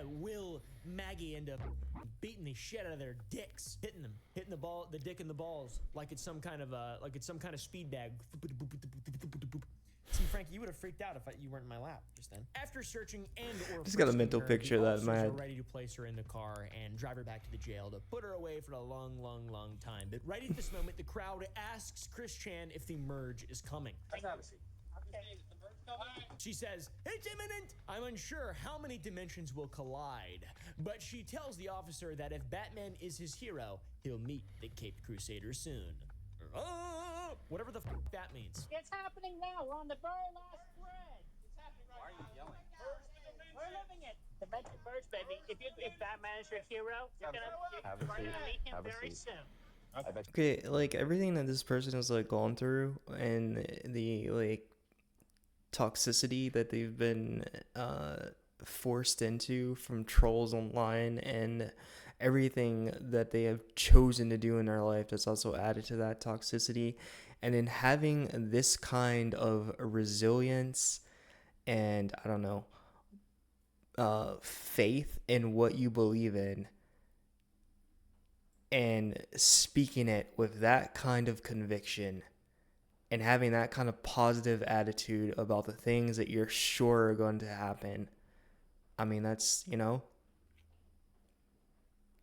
Speaker 2: will Maggie into beating the shit out of their dicks, hitting the dick in the balls like it's some kind of speed bag. See, Frankie, you would have freaked out if you weren't in my lap just then. After searching and or
Speaker 1: Just got a
Speaker 2: frisking
Speaker 1: mental
Speaker 2: her,
Speaker 1: picture
Speaker 2: the
Speaker 1: of that in my
Speaker 2: officers
Speaker 1: head.
Speaker 2: are ready to place her in the car and drive her back to the jail to put her away for a long, long, long time. But right at this moment, the crowd asks Chris Chan if the merge is coming. She says, "It's imminent!" I'm unsure how many dimensions will collide, but she tells the officer that if Batman is his hero, he'll meet the Caped Crusader soon. Whatever the f that means.
Speaker 4: it's happening now. We're on the very last thread. It's happening right now. Why are you yelling? We're living it. The merge, baby. If Batman is your hero, you're gonna meet him very soon.
Speaker 1: Okay, like everything that this person has like gone through and the like toxicity that they've been forced into from trolls online and everything that they have chosen to do in their life that's also added to that toxicity. And in having this kind of resilience and I don't know, faith in what you believe in and speaking it with that kind of conviction and having that kind of positive attitude about the things that you're sure are going to happen. I mean, that's, you know,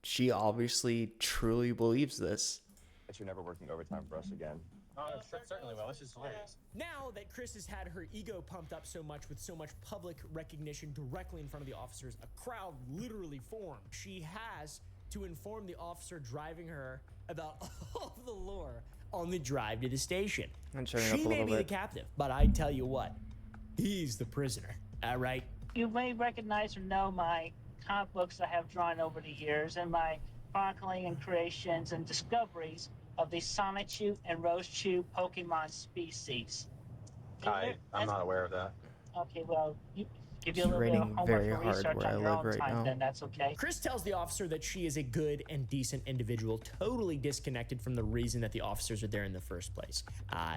Speaker 1: she obviously truly believes this.
Speaker 15: That you're never working overtime for us again.
Speaker 8: Oh, certainly will. This is hilarious.
Speaker 2: Now that Chris has had her ego pumped up so much with so much public recognition directly in front of the officers, a crowd literally formed. She has to inform the officer driving her about all of the lore on the drive to the station.
Speaker 1: I'm turning up a
Speaker 2: She may
Speaker 1: little
Speaker 2: be the
Speaker 1: bit.
Speaker 2: captive, but I tell you what, he's the prisoner. All right?
Speaker 4: You may recognize or know my comic books I have drawn over the years and my chronicling and creations and discoveries of the Sonichu and Rosechu Pokemon species.
Speaker 8: I'm not aware of that.
Speaker 4: Okay, well, if you
Speaker 1: It's
Speaker 4: a little bit of
Speaker 1: raining
Speaker 4: homework
Speaker 1: very
Speaker 4: or
Speaker 1: hard
Speaker 4: research
Speaker 1: where I
Speaker 4: on your
Speaker 1: live
Speaker 4: own
Speaker 1: right
Speaker 4: time,
Speaker 1: now.
Speaker 4: then that's okay.
Speaker 2: Chris tells the officer that she is a good and decent individual, totally disconnected from the reason that the officers are there in the first place,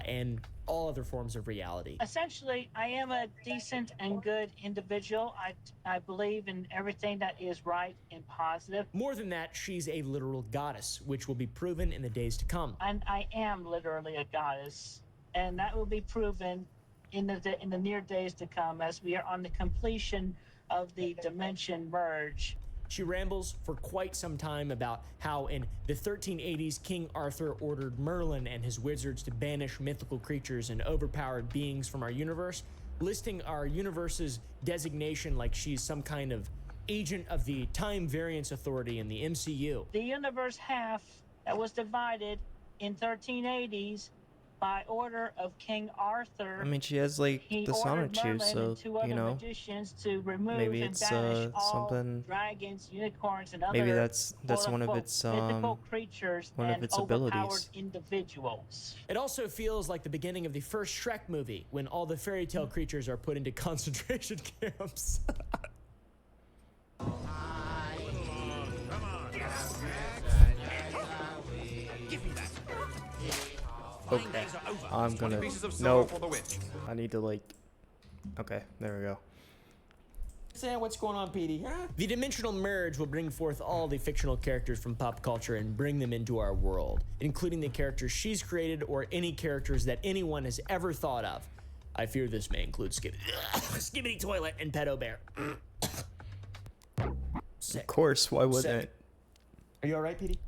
Speaker 2: and all other forms of reality.
Speaker 4: Essentially, I am a decent and good individual. I believe in everything that is right and positive.
Speaker 2: More than that, she's a literal goddess, which will be proven in the days to come.
Speaker 4: And I am literally a goddess, and that will be proven in the near days to come as we are on the completion of the dimension merge.
Speaker 2: She rambles for quite some time about how in the 1380s King Arthur ordered Merlin and his wizards to banish mythical creatures and overpowered beings from our universe, listing our universe's designation like she's some kind of agent of the Time Variance Authority in the MCU.
Speaker 4: The universe half that was divided
Speaker 11: in 1380s, by order of King Arthur,
Speaker 1: I mean, she has like
Speaker 11: he
Speaker 1: the
Speaker 11: ordered
Speaker 1: Sonichu,
Speaker 11: Merlin
Speaker 1: so
Speaker 11: and two other
Speaker 1: you know,
Speaker 11: magicians to remove
Speaker 1: maybe
Speaker 11: and
Speaker 1: it's
Speaker 11: banish all
Speaker 1: something.
Speaker 11: dragons, unicorns, and
Speaker 1: Maybe
Speaker 11: other
Speaker 1: that's one of
Speaker 11: quote-unquote
Speaker 1: its
Speaker 11: mythical creatures
Speaker 1: one of
Speaker 11: and
Speaker 1: its
Speaker 11: overpowered
Speaker 1: abilities.
Speaker 11: individuals.
Speaker 2: It also feels like the beginning of the first Shrek movie when all the fairy tale creatures are put into concentration camps.
Speaker 1: Okay, I'm gonna. No, I need to like. Okay, there we go.
Speaker 2: Sam, what's going on, Petey? Huh? The dimensional merge will bring forth all the fictional characters from pop culture and bring them into our world, including the characters she's created or any characters that anyone has ever thought of. I fear this may include Skibbity Toilet and Pedo Bear.
Speaker 1: Of course, why wouldn't it?
Speaker 2: Are you all right, Petey?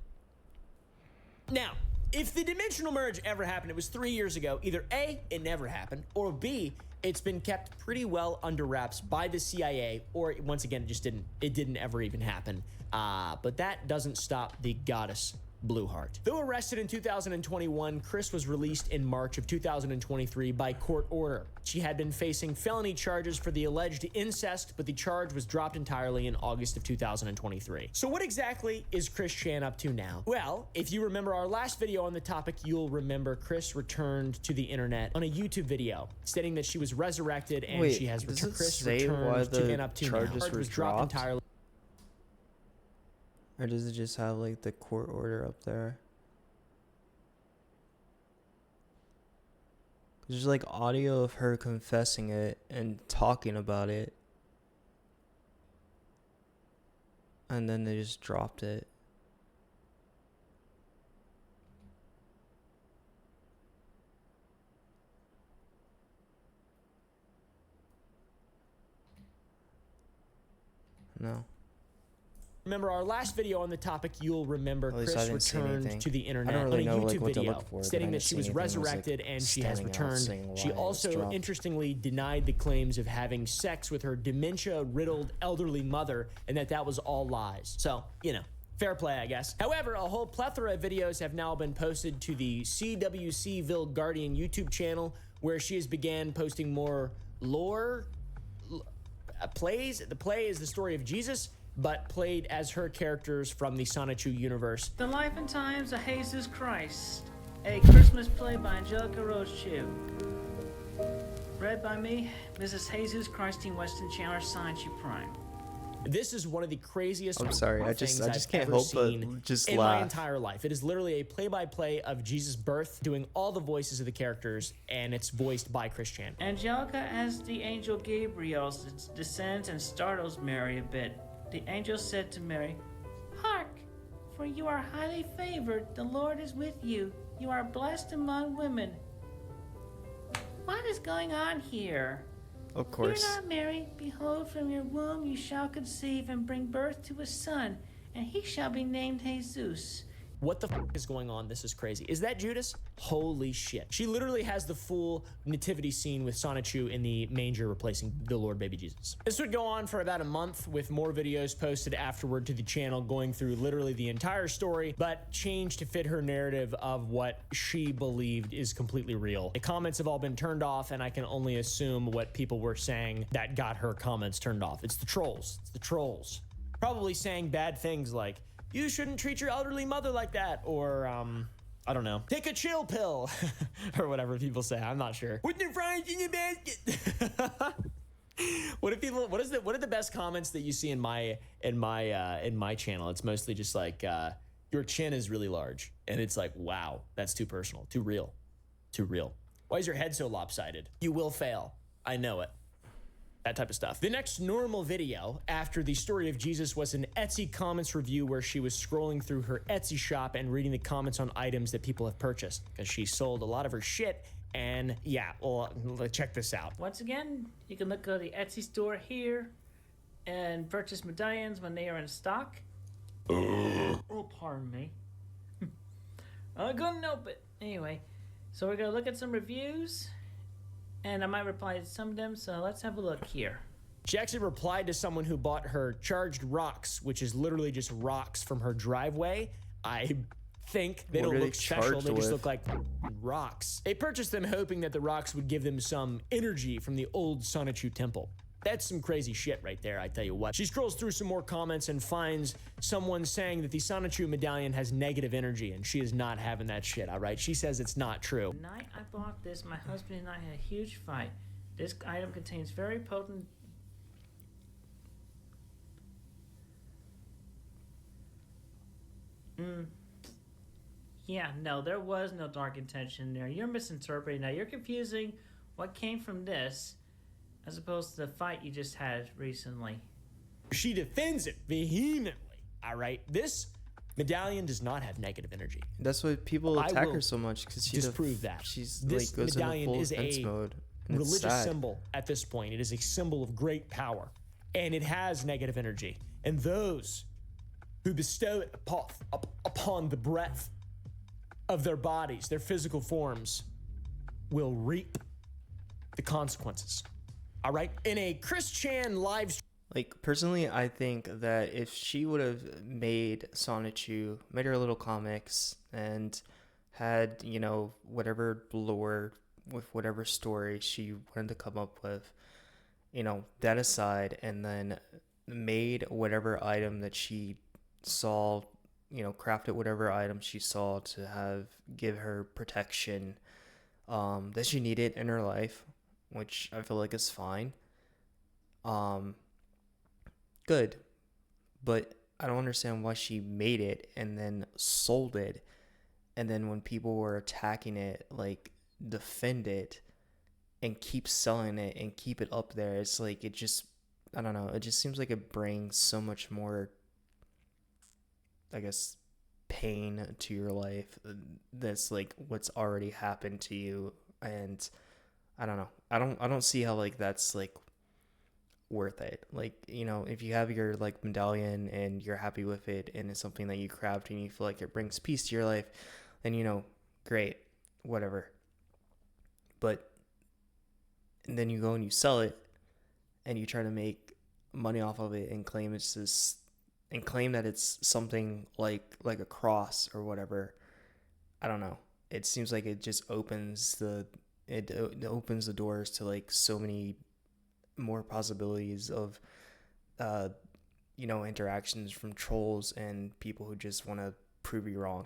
Speaker 2: Now, if the dimensional merge ever happened, it was 3 years ago. Either A, it never happened, or B, it's been kept pretty well under wraps by the CIA, or once again, it didn't ever even happen. But that doesn't stop the goddess Blueheart. Though arrested in 2021, Chris was released in March of 2023 by court order. She had been facing felony charges for the alleged incest, but the charge was dropped entirely in August of 2023. So what exactly is Chris Chan up to now? Well, if you remember our last video on the topic, you'll remember Chris returned to the internet on a YouTube video stating that she was resurrected and
Speaker 1: Wait,
Speaker 2: she has
Speaker 1: does
Speaker 2: returned.
Speaker 1: it
Speaker 2: Chris
Speaker 1: say why
Speaker 2: returned
Speaker 1: the
Speaker 2: to up to now.
Speaker 1: charges
Speaker 2: Charge
Speaker 1: were
Speaker 2: was dropped
Speaker 1: dropped?
Speaker 2: entirely.
Speaker 1: Or does it just have like the court order up there? There's like audio of her confessing it and talking about it. And then they just dropped it. No.
Speaker 2: Remember our last video on the topic, you'll remember
Speaker 1: At least I
Speaker 2: Chris
Speaker 1: didn't see
Speaker 2: returned
Speaker 1: anything.
Speaker 2: to the
Speaker 1: I
Speaker 2: internet
Speaker 1: don't really
Speaker 2: on a
Speaker 1: know, like,
Speaker 2: YouTube
Speaker 1: what to
Speaker 2: video
Speaker 1: look for, but I
Speaker 2: stating that
Speaker 1: didn't
Speaker 2: she
Speaker 1: see
Speaker 2: was
Speaker 1: anything. It was, like,
Speaker 2: resurrected and she has
Speaker 1: standing out
Speaker 2: returned.
Speaker 1: saying
Speaker 2: She
Speaker 1: why it was
Speaker 2: also
Speaker 1: dropped.
Speaker 2: interestingly denied the claims of having sex with her dementia-riddled elderly mother and that was all lies. So, you know, fair play, I guess. However, a whole plethora of videos have now been posted to the CWCville Guardian YouTube channel where she has began posting more lore plays. The play is the story of Jesus, but played as her characters from the Sonichu universe.
Speaker 11: The Life and Times of Jesus Christ, a Christmas play by Angelica Rochew. Read by me, Mrs. Jesus Christine Weston Chandler, Sonichu Prime.
Speaker 2: This is one of the craziest
Speaker 1: I'm sorry, I
Speaker 2: things
Speaker 1: just
Speaker 2: I've
Speaker 1: can't
Speaker 2: ever
Speaker 1: help
Speaker 2: seen
Speaker 1: but just
Speaker 2: in my
Speaker 1: laugh.
Speaker 2: entire life. It is literally a play-by-play of Jesus' birth, doing all the voices of the characters, and it's voiced by Chris Chan.
Speaker 11: Angelica as the angel Gabriel descends and startles Mary a bit. The angel said to Mary, "Hark, for you are highly favored. The Lord is with you. You are blessed among women." What is going on here?
Speaker 1: Of course.
Speaker 11: Fear not, Mary. Behold, from your womb you shall conceive and bring birth to a son, and he shall be named Jesus.
Speaker 2: What the f is going on? This is crazy. Is that Judas? Holy shit. She literally has the full nativity scene with Sonichu in the manger replacing the Lord Baby Jesus. This would go on for about a month with more videos posted afterward to the channel going through literally the entire story, but changed to fit her narrative of what she believed is completely real. The comments have all been turned off, and I can only assume what people were saying that got her comments turned off. It's the trolls. It's the trolls. Probably saying bad things like, "You shouldn't treat your elderly mother like that," or, I don't know, "Take a chill pill," or whatever people say. I'm not sure. "Put the fries in your basket." What are the best comments that you see in my channel? It's mostly just like, "Your chin is really large," and it's like, wow, that's too personal, too real, too real. "Why is your head so lopsided? You will fail. I know it." That type of stuff. The next normal video after the story of Jesus was an Etsy comments review where she was scrolling through her Etsy shop and reading the comments on items that people have purchased because she sold a lot of her shit. And yeah, well, check this out.
Speaker 11: Once again, you can look at the Etsy store here and purchase medallions when they are in stock. Oh, pardon me. I couldn't help it. Anyway, so we're going to look at some reviews. And I might reply to some of them, so let's have a look here.
Speaker 2: She actually replied to someone who bought her charged rocks, which is literally just rocks from her driveway. I think. They
Speaker 1: What
Speaker 2: don't
Speaker 1: are they
Speaker 2: look special.
Speaker 1: charged
Speaker 2: They just
Speaker 1: with?
Speaker 2: look like rocks. They purchased them hoping that the rocks would give them some energy from the old Sonichu temple. That's some crazy shit right there, I tell you what. She scrolls through some more comments and finds someone saying that the Sonichu medallion has negative energy, and she is not having that shit, all right? She says it's not true.
Speaker 11: The night I bought this, my husband and I had a huge fight. This item contains very potent... Yeah, no, there was no dark intention there. You're misinterpreting that. You're confusing what came from this as opposed to the fight you just had recently.
Speaker 2: She defends it vehemently, all right? This medallion does not have negative energy.
Speaker 1: That's why people
Speaker 2: I
Speaker 1: attack
Speaker 2: will
Speaker 1: her so much, because she
Speaker 2: disprove that.
Speaker 1: She's
Speaker 2: This
Speaker 1: like goes into
Speaker 2: medallion
Speaker 1: full
Speaker 2: is
Speaker 1: defense
Speaker 2: a
Speaker 1: mode. And it's
Speaker 2: religious
Speaker 1: sad.
Speaker 2: symbol at this point. It is a symbol of great power, and it has negative energy. And those who bestow it upon the breath of their bodies, their physical forms, will reap the consequences. All right? In a Chris Chan live stream.
Speaker 1: Like, personally, I think that if she would have made Sonichu, made her little comics, and had, you know, whatever lore with whatever story she wanted to come up with, you know, that aside, and then made whatever item that she saw, you know, crafted whatever item she saw to have give her protection that she needed in her life, which I feel like is fine. Good, but I don't understand why she made it and then sold it, and then when people were attacking it, like, defend it and keep selling it and keep it up there. It's like, it just, I don't know, it just seems like it brings so much more, I guess, pain to your life that's like what's already happened to you. And I don't know, I don't see how, like, that's like worth it. Like, you know, if you have your like medallion and you're happy with it and it's something that you craft and you feel like it brings peace to your life, then, you know, great, whatever. But and then you go and you sell it and you try to make money off of it and claim it's this, and claim that it's something like a cross or whatever. I don't know. It seems like it just opens the doors to like so many more possibilities of you know, interactions from trolls and people who just want to prove you wrong.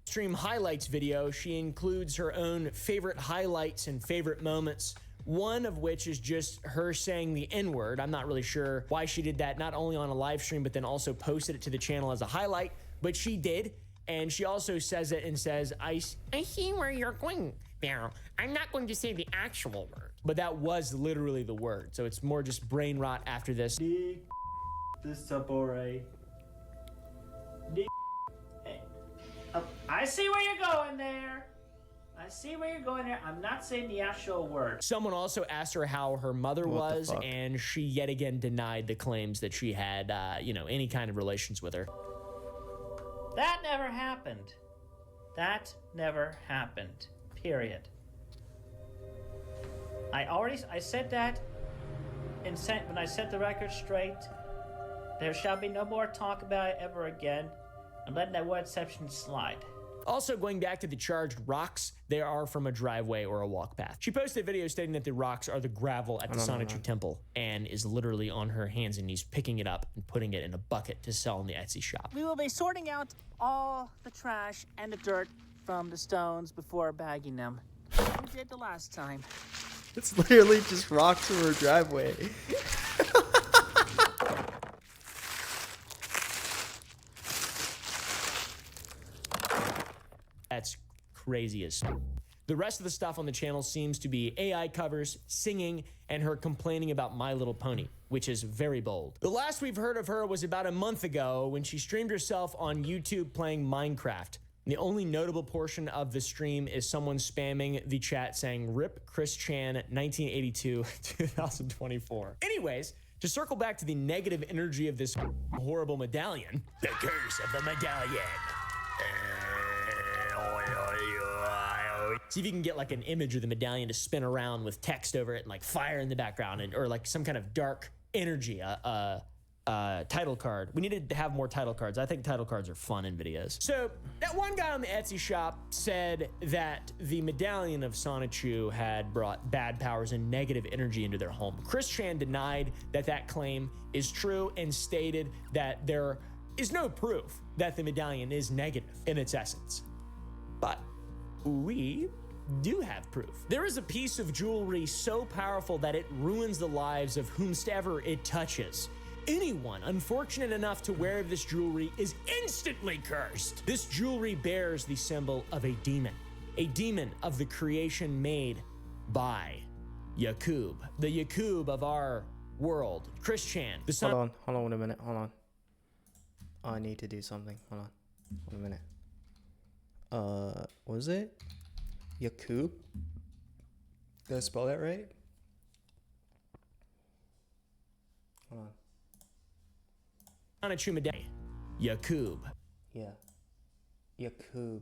Speaker 2: Stream highlights video, she includes her own favorite highlights and favorite moments, one of which is just her saying the N-word. I'm not really sure why she did that, not only on a live stream, but then also posted it to the channel as a highlight, but she did. And she also says it and says, I see where you're going, Barrow. I'm not going to say the actual word. But that was literally the word, so it's more just brain rot after this.
Speaker 11: This Sabore. I see where you're going there. I see where you're going there. I'm not saying the actual word.
Speaker 2: Someone also asked her how her mother was, and she yet again denied the claims that she had, you know, any kind of relations with her.
Speaker 11: That never happened. That never happened. Period. I said that when I set the record straight. There shall be no more talk about it ever again. I'm letting that one exception slide.
Speaker 2: Also, going back to the charged rocks, they are from a driveway or a walk path. She posted a video stating that the rocks are the gravel at the Sonichu temple and is literally on her hands and knees picking it up and putting it in a bucket to sell in the Etsy shop.
Speaker 11: We will be sorting out all the trash and the dirt from the stones before bagging them. We did the last time.
Speaker 1: It's literally just rocks from her driveway.
Speaker 2: That's crazy as fuck. The rest of the stuff on the channel seems to be AI covers, singing, and her complaining about My Little Pony, which is very bold. The last we've heard of her was about a month ago when she streamed herself on YouTube playing Minecraft. The only notable portion of the stream is someone spamming the chat saying, "Rip Chris Chan 1982 2024. Anyways, to circle back to the negative energy of this horrible medallion, the curse of the medallion. See if you can get like an image of the medallion to spin around with text over it and like fire in the background, and or like some kind of dark energy, title card. We needed to have more title cards. I think title cards are fun in videos. So that one guy on the Etsy shop said that the medallion of Sonichu had brought bad powers and negative energy into their home. Chris Chan denied that that claim is true and stated that there is no proof that the medallion is negative in its essence. But we do have proof. There is a piece of jewelry so powerful that it ruins the lives of whomsoever it touches. Anyone unfortunate enough to wear this jewelry is instantly cursed. This jewelry bears the symbol of a demon of the creation made by Yakub, the Yakub of our world. Chris Chan, the son.
Speaker 1: Hold on, wait a minute, hold on. I need to do something. Hold on, wait a minute. Was it Yakub? Did I spell that right? Hold on.
Speaker 2: Sonichu Medallion. Yakub.
Speaker 1: Yeah. Yakub.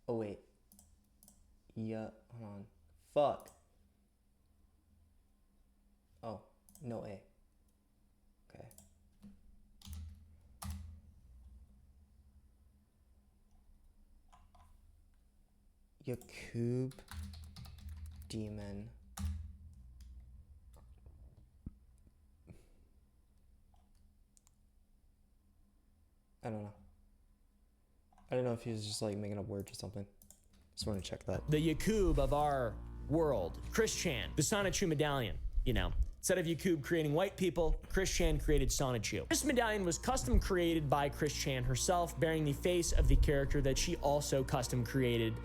Speaker 1: Oh wait. Yeah. Hold on. Fuck. Oh, no A. Okay. Yakub Demon. I don't know. I don't know if he was just like making up words or something. Just want to check that.
Speaker 2: The Yakub of our world. Chris Chan, the Sonichu medallion. You know, instead of Yakub creating white people, Chris Chan created Sonichu. This medallion was custom created by Chris Chan herself, bearing the face of the character that she also custom created,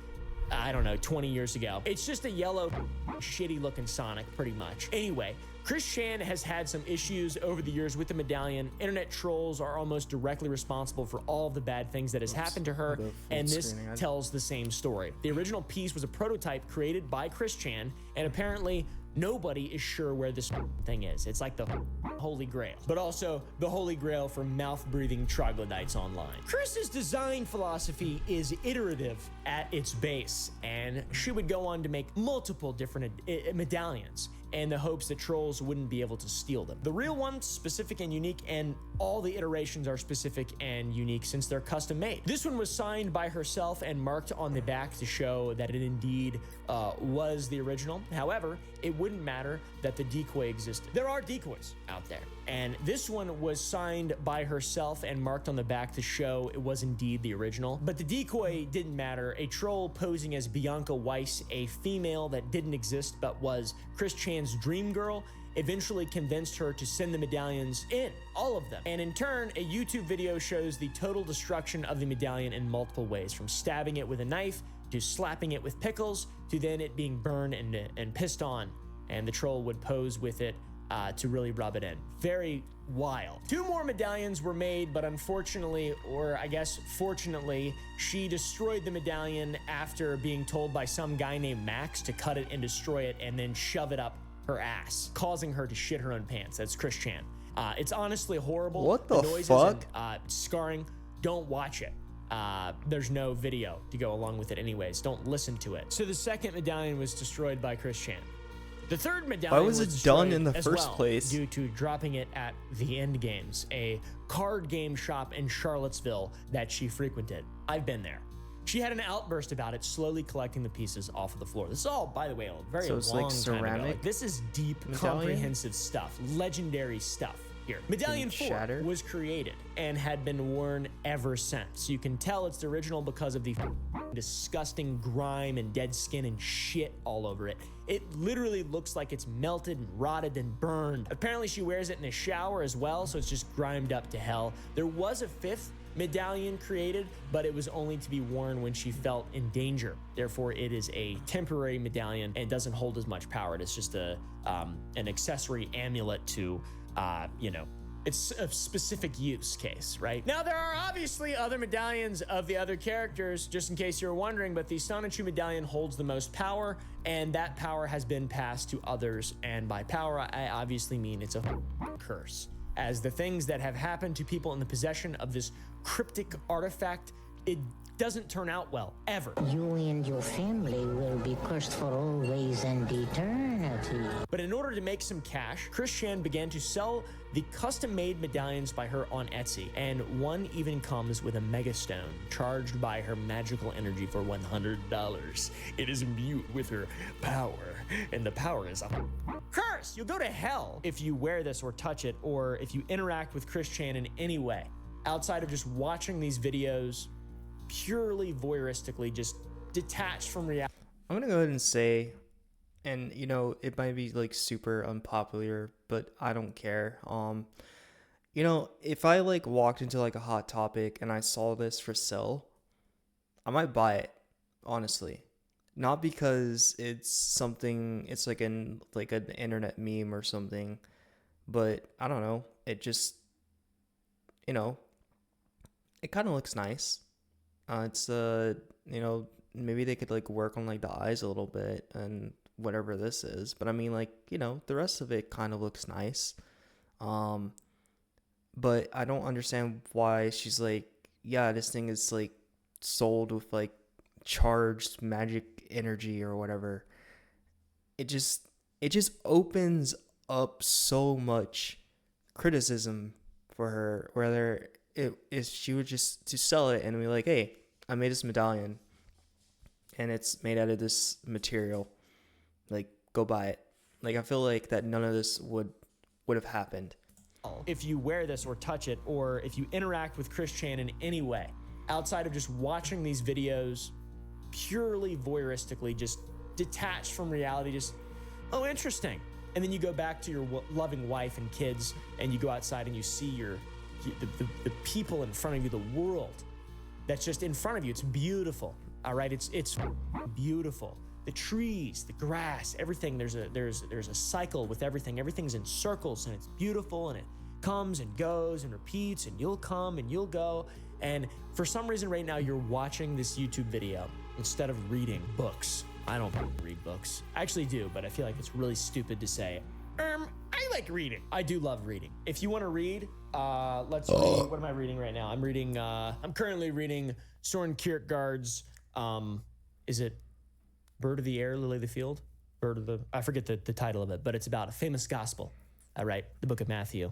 Speaker 2: I don't know, 20 years ago. It's just a yellow, shitty looking Sonic, pretty much. Anyway, Chris Chan has had some issues over the years with the medallion. Internet trolls are almost directly responsible for all of the bad things that has happened to her, and this tells the same story. The original piece was a prototype created by Chris Chan, and apparently nobody is sure where this thing is. It's like the Holy Grail, but also the Holy Grail for mouth-breathing troglodytes online. Chris's design philosophy is iterative at its base, and she would go on to make multiple different medallions in the hopes that trolls wouldn't be able to steal them. The real one's specific and unique, and all the iterations are specific and unique since they're custom made. This one was signed by herself and marked on the back to show that it indeed was the original. However, it wouldn't matter that the decoy existed. There are decoys out there, and this one was signed by herself and marked on the back to show it was indeed the original. But the decoy didn't matter. A troll posing as Bianca Weiss, a female that didn't exist but was Chris Chan's dream girl, eventually convinced her to send the medallions in, all of them. And in turn, a YouTube video shows the total destruction of the medallion in multiple ways, from stabbing it with a knife, to slapping it with pickles, to then it being burned and pissed on, and the troll would pose with it to really rub it in. Very wild. 2 more medallions were made, but unfortunately, or I guess fortunately, she destroyed the medallion after being told by some guy named Max to cut it and destroy it and then shove it up her ass, causing her to shit her own pants. That's Chris Chan. It's honestly horrible.
Speaker 1: What the
Speaker 2: noises
Speaker 1: fuck?
Speaker 2: And, scarring. Don't watch it. There's no video to go along with it anyways. Don't listen to it. So the second medallion was destroyed by Chris Chan. The third medallion
Speaker 1: Why was it done in the first place?
Speaker 2: Due to dropping it at the End Games, a card game shop in Charlottesville that she frequented. I've been there. She had an outburst about it, slowly collecting the pieces off of the floor. This is all, by the way, a very long
Speaker 1: like
Speaker 2: time
Speaker 1: ceramic
Speaker 2: ago. Like, this is deep,
Speaker 1: medallion?
Speaker 2: comprehensive stuff, legendary stuff here. Medallion 4 was created and had been worn ever since. You can tell it's the original because of the disgusting grime and dead skin and shit all over it. It literally looks like it's melted and rotted and burned. Apparently she wears it in the shower as well, so it's just grimed up to hell. There was a 5th medallion created, but it was only to be worn when she felt in danger. Therefore, it is a temporary medallion and doesn't hold as much power. It's just an accessory amulet to, you know, it's a specific use case, right? Now, there are obviously other medallions of the other characters, just in case you're wondering, but the Sonichu medallion holds the most power, and that power has been passed to others, and by power, I obviously mean it's a curse, as the things that have happened to people in the possession of this cryptic artifact it doesn't turn out well, ever.
Speaker 19: You and your family will be cursed for always and eternity.
Speaker 2: But in order to make some cash, Chris Chan began to sell the custom-made medallions by her on Etsy, and one even comes with a megastone charged by her magical energy for $100. It is imbued with her power, and the power is a curse. You'll go to hell if you wear this or touch it, or if you interact with Chris Chan in any way, outside of just watching these videos purely voyeuristically, just detached from reality.
Speaker 1: I'm gonna go ahead and say, and you know, it might be like super unpopular, but I don't care. You know, if I like walked into like a Hot Topic and I saw this for sale, I might buy it, honestly. Not because it's something, it's like an internet meme or something, but I don't know. It just, you know, it kind of looks nice. It's you know, maybe they could like work on like the eyes a little bit and whatever this is, but I mean, like, you know, the rest of it kind of looks nice. But I don't understand why she's like, yeah, this thing is like sold with like charged magic energy or whatever. It just opens up so much criticism for her, whether it is she would just to sell it and be like, hey, I made this medallion and it's made out of this material, like, go buy it. Like, I feel like that none of this would have happened
Speaker 2: if you wear this or touch it, or if you interact with Chris Chan in any way, outside of just watching these videos purely voyeuristically, just detached from reality, just, oh, interesting. And then you go back to your loving wife and kids, and you go outside and you see the people in front of you, the world that's just in front of you. It's beautiful. All right, it's beautiful. The trees, the grass, everything. There's a cycle with everything. Everything's in circles, and it's beautiful, and it comes and goes and repeats, and you'll come and you'll go. And for some reason right now, you're watching this YouTube video instead of reading books. I don't read books. I actually do, but I feel like it's really stupid to say. I like reading. I do love reading. If you want to read, let's read. What am I reading right now? I'm currently reading Soren Kierkegaard's, is it Bird of the Air, Lily of the Field? I forget the title of it, but it's about a famous gospel. I write the book of Matthew.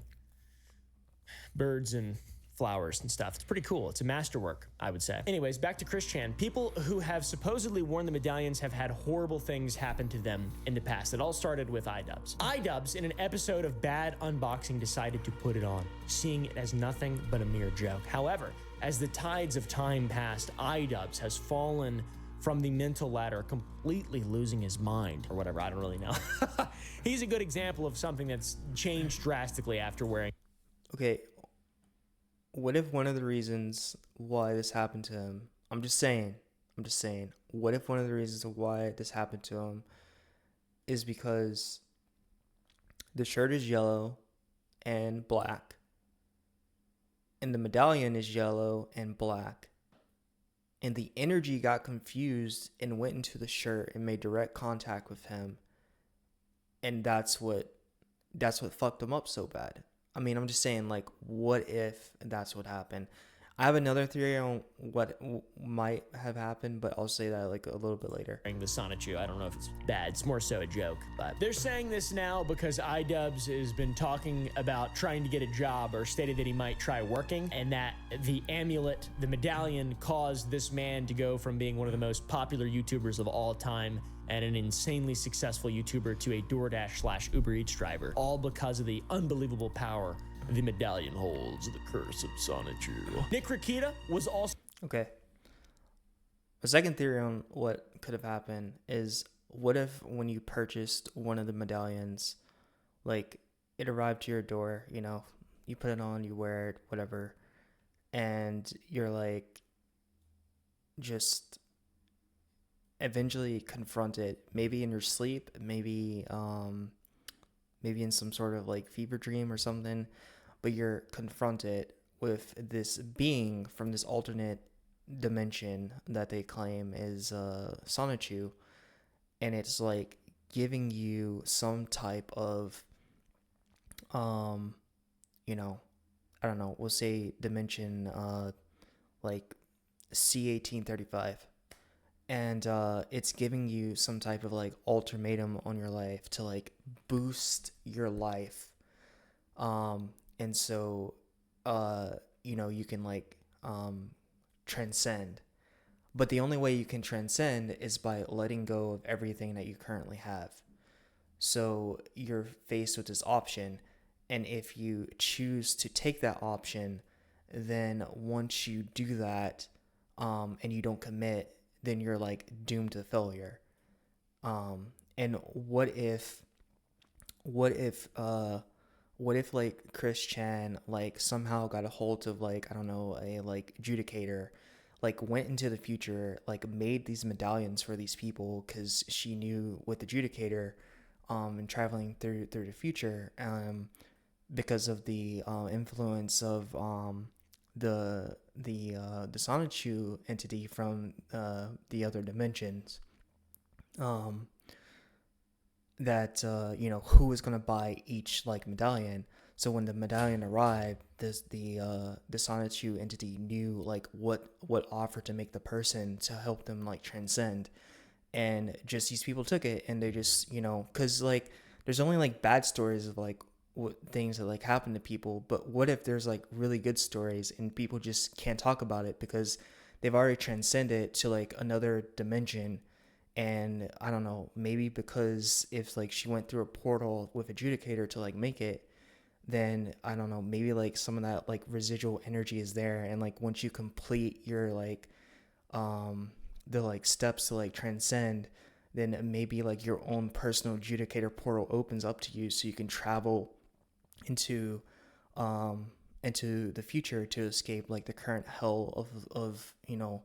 Speaker 2: Birds and flowers and stuff. It's pretty cool. It's a masterwork, I would say. Anyways, back to Chris Chan. People who have supposedly worn the medallions have had horrible things happen to them in the past. It all started with iDubbbz. iDubbbz, in an episode of Bad Unboxing, decided to put it on, seeing it as nothing but a mere joke. However, as the tides of time passed, iDubbbz has fallen from the mental ladder, completely losing his mind, or whatever, I don't really know. He's a good example of something that's changed drastically after wearing.
Speaker 1: Okay, what if one of the reasons why this happened to him, I'm just saying, what if one of the reasons why this happened to him is because the shirt is yellow and black, and the medallion is yellow and black, and the energy got confused and went into the shirt and made direct contact with him, and that's what fucked him up so bad. I mean, I'm just saying, like, what if that's what happened? I have another theory on what might have happened, but I'll say that like a little bit later.
Speaker 2: The Sonichu, I don't know if it's bad. It's more so a joke, but they're saying this now because iDubbbz has been talking about trying to get a job, or stated that he might try working, and that the amulet, the medallion, caused this man to go from being one of the most popular YouTubers of all time and an insanely successful YouTuber to a DoorDash/Uber Eats driver, all because of the unbelievable power the medallion holds, the curse of Sonichu. Nick Rikita was also...
Speaker 1: Okay. A second theory on what could have happened is, what if when you purchased one of the medallions, like, it arrived to your door, you know, you put it on, you wear it, whatever, and you're like, just eventually confronted, maybe in your sleep, maybe in some sort of like fever dream or something, but you're confronted with this being from this alternate dimension that they claim is Sonichu, and it's like giving you some type of you know, I don't know, we'll say dimension, like C1835, and it's giving you some type of like ultimatum on your life to like boost your life, and so you know, you can like transcend. But the only way you can transcend is by letting go of everything that you currently have. So you're faced with this option, and if you choose to take that option, then once you do that, and you don't commit, then you're like doomed to failure. And what if like Chris Chan like somehow got a hold of like, I don't know, a like adjudicator, like went into the future, like made these medallions for these people because she knew with the adjudicator, and traveling through the future, because of the influence of the Sonichu entity from the other dimensions, that you know, who was gonna buy each like medallion. So when the medallion arrived, the Sonichu entity knew like what offer to make the person to help them like transcend, and just these people took it, and they just, you know, because like there's only like bad stories of like what things that like happen to people, but what if there's like really good stories and people just can't talk about it because they've already transcended to like another dimension? And I don't know, maybe because if like she went through a portal with adjudicator to like make it, then I don't know, maybe like some of that like residual energy is there, and like once you complete your like the like steps to like transcend, then maybe like your own personal adjudicator portal opens up to you, so you can travel into the future to escape like the current hell of you know,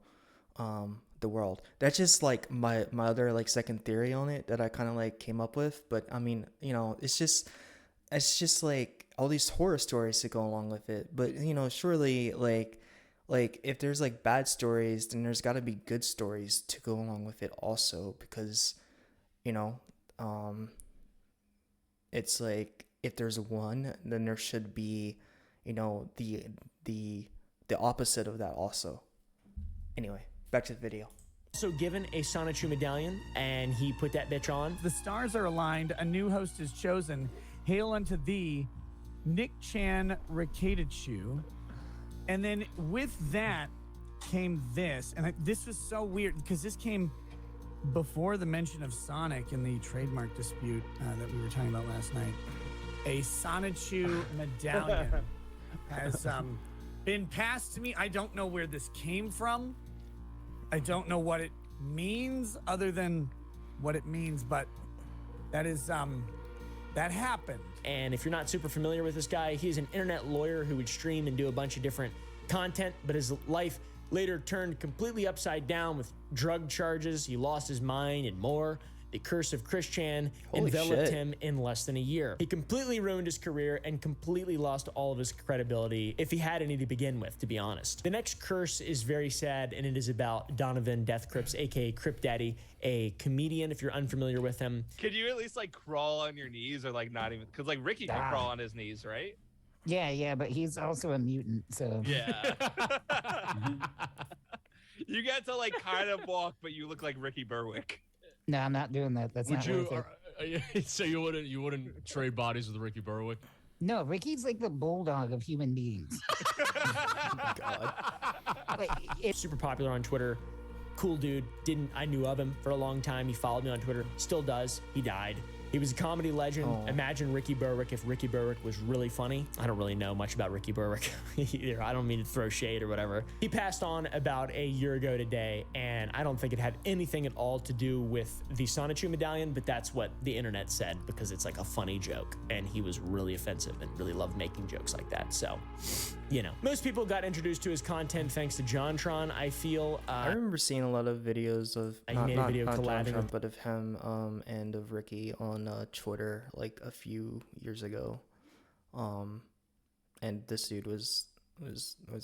Speaker 1: the world. That's just like my other like second theory on it that I kind of like came up with. But I mean, you know, it's just like all these horror stories to go along with it. But you know, surely like if there's like bad stories, then there's got to be good stories to go along with it also, because you know, it's like if there's one, then there should be, you know, the opposite of that also. Anyway, back to the video.
Speaker 2: So given a Sonichu medallion, and he put that bitch on.
Speaker 20: The stars are aligned. A new host is chosen. Hail unto thee, Nick Chan Rakatachu. And then with that came this. And this was so weird because this came before the mention of Sonic in the trademark dispute that we were talking about last night. A Sonichu medallion has been passed to me. I don't know where this came from. I don't know what it means other than what it means, but that is that happened.
Speaker 2: And if you're not super familiar with this guy, he's an internet lawyer who would stream and do a bunch of different content, but his life later turned completely upside down with drug charges. He lost his mind and more. The curse of Chris Chan enveloped him in less than a year. He completely ruined his career and completely lost all of his credibility, if he had any to begin with, to be honest. The next curse is very sad, and it is about Donovan Death Crips, aka Crip Daddy, a comedian, if you're unfamiliar with him.
Speaker 21: Could you at least like crawl on your knees, or like not even? Because like Ricky can crawl on his knees, right?
Speaker 16: Yeah, but he's also a mutant, so.
Speaker 21: Yeah. You get to like kind of walk, but you look like Ricky Berwick.
Speaker 16: No, I'm not doing that. That's
Speaker 22: Would
Speaker 16: not
Speaker 22: you?
Speaker 16: worth it.
Speaker 22: So you wouldn't trade bodies with Ricky Berwick?
Speaker 16: No, Ricky's like the bulldog of human beings.
Speaker 2: God. Super popular on Twitter. Cool dude. I knew of him for a long time. He followed me on Twitter. Still does. He died. He was a comedy legend.
Speaker 1: Oh.
Speaker 2: Imagine Ricky Berwick if Ricky Berwick was really funny. I don't really know much about Ricky Berwick either. I don't mean to throw shade or whatever. He passed on about a year ago today, and I don't think it had anything at all to do with the Sonichu medallion, but that's what the internet said because it's like a funny joke, and he was really offensive and really loved making jokes like that. So, you know, most people got introduced to his content thanks to JonTron, I feel.
Speaker 1: I remember seeing a lot of videos of
Speaker 2: he made a video collabing
Speaker 1: John,
Speaker 2: with-
Speaker 1: but of him and of Ricky on Twitter like a few years ago, and this dude was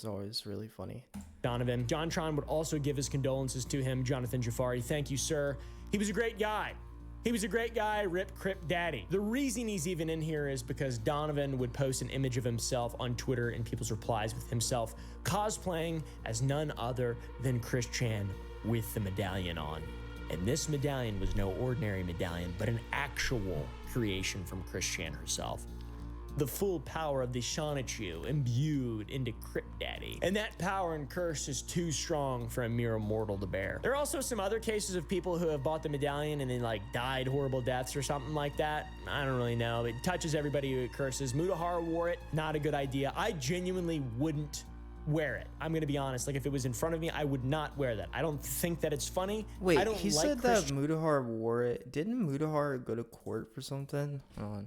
Speaker 1: always really funny.
Speaker 2: Donovan. JonTron would also give his condolences to him. Jonathan Jafari, thank you, sir. He was a great guy. He was a great guy, rip Crip Daddy. The reason he's even in here is because Donovan would post an image of himself on Twitter in people's replies with himself cosplaying as none other than Chris Chan with the medallion on. And this medallion was no ordinary medallion, but an actual creation from Chris Chan herself. The full power of the Sonichu imbued into Crip Daddy. And that power and curse is too strong for a mere mortal to bear. There are also some other cases of people who have bought the medallion and then like died horrible deaths or something like that. I don't really know. It touches everybody who it curses. Mutahar wore it, not a good idea. I genuinely wouldn't wear it. I'm gonna be honest. Like if it was in front of me, I would not wear that. I don't think that it's funny.
Speaker 1: Wait,
Speaker 2: I don't
Speaker 1: he
Speaker 2: like
Speaker 1: said that Mutahar wore it. Didn't Mutahar go to court for something? Hold on.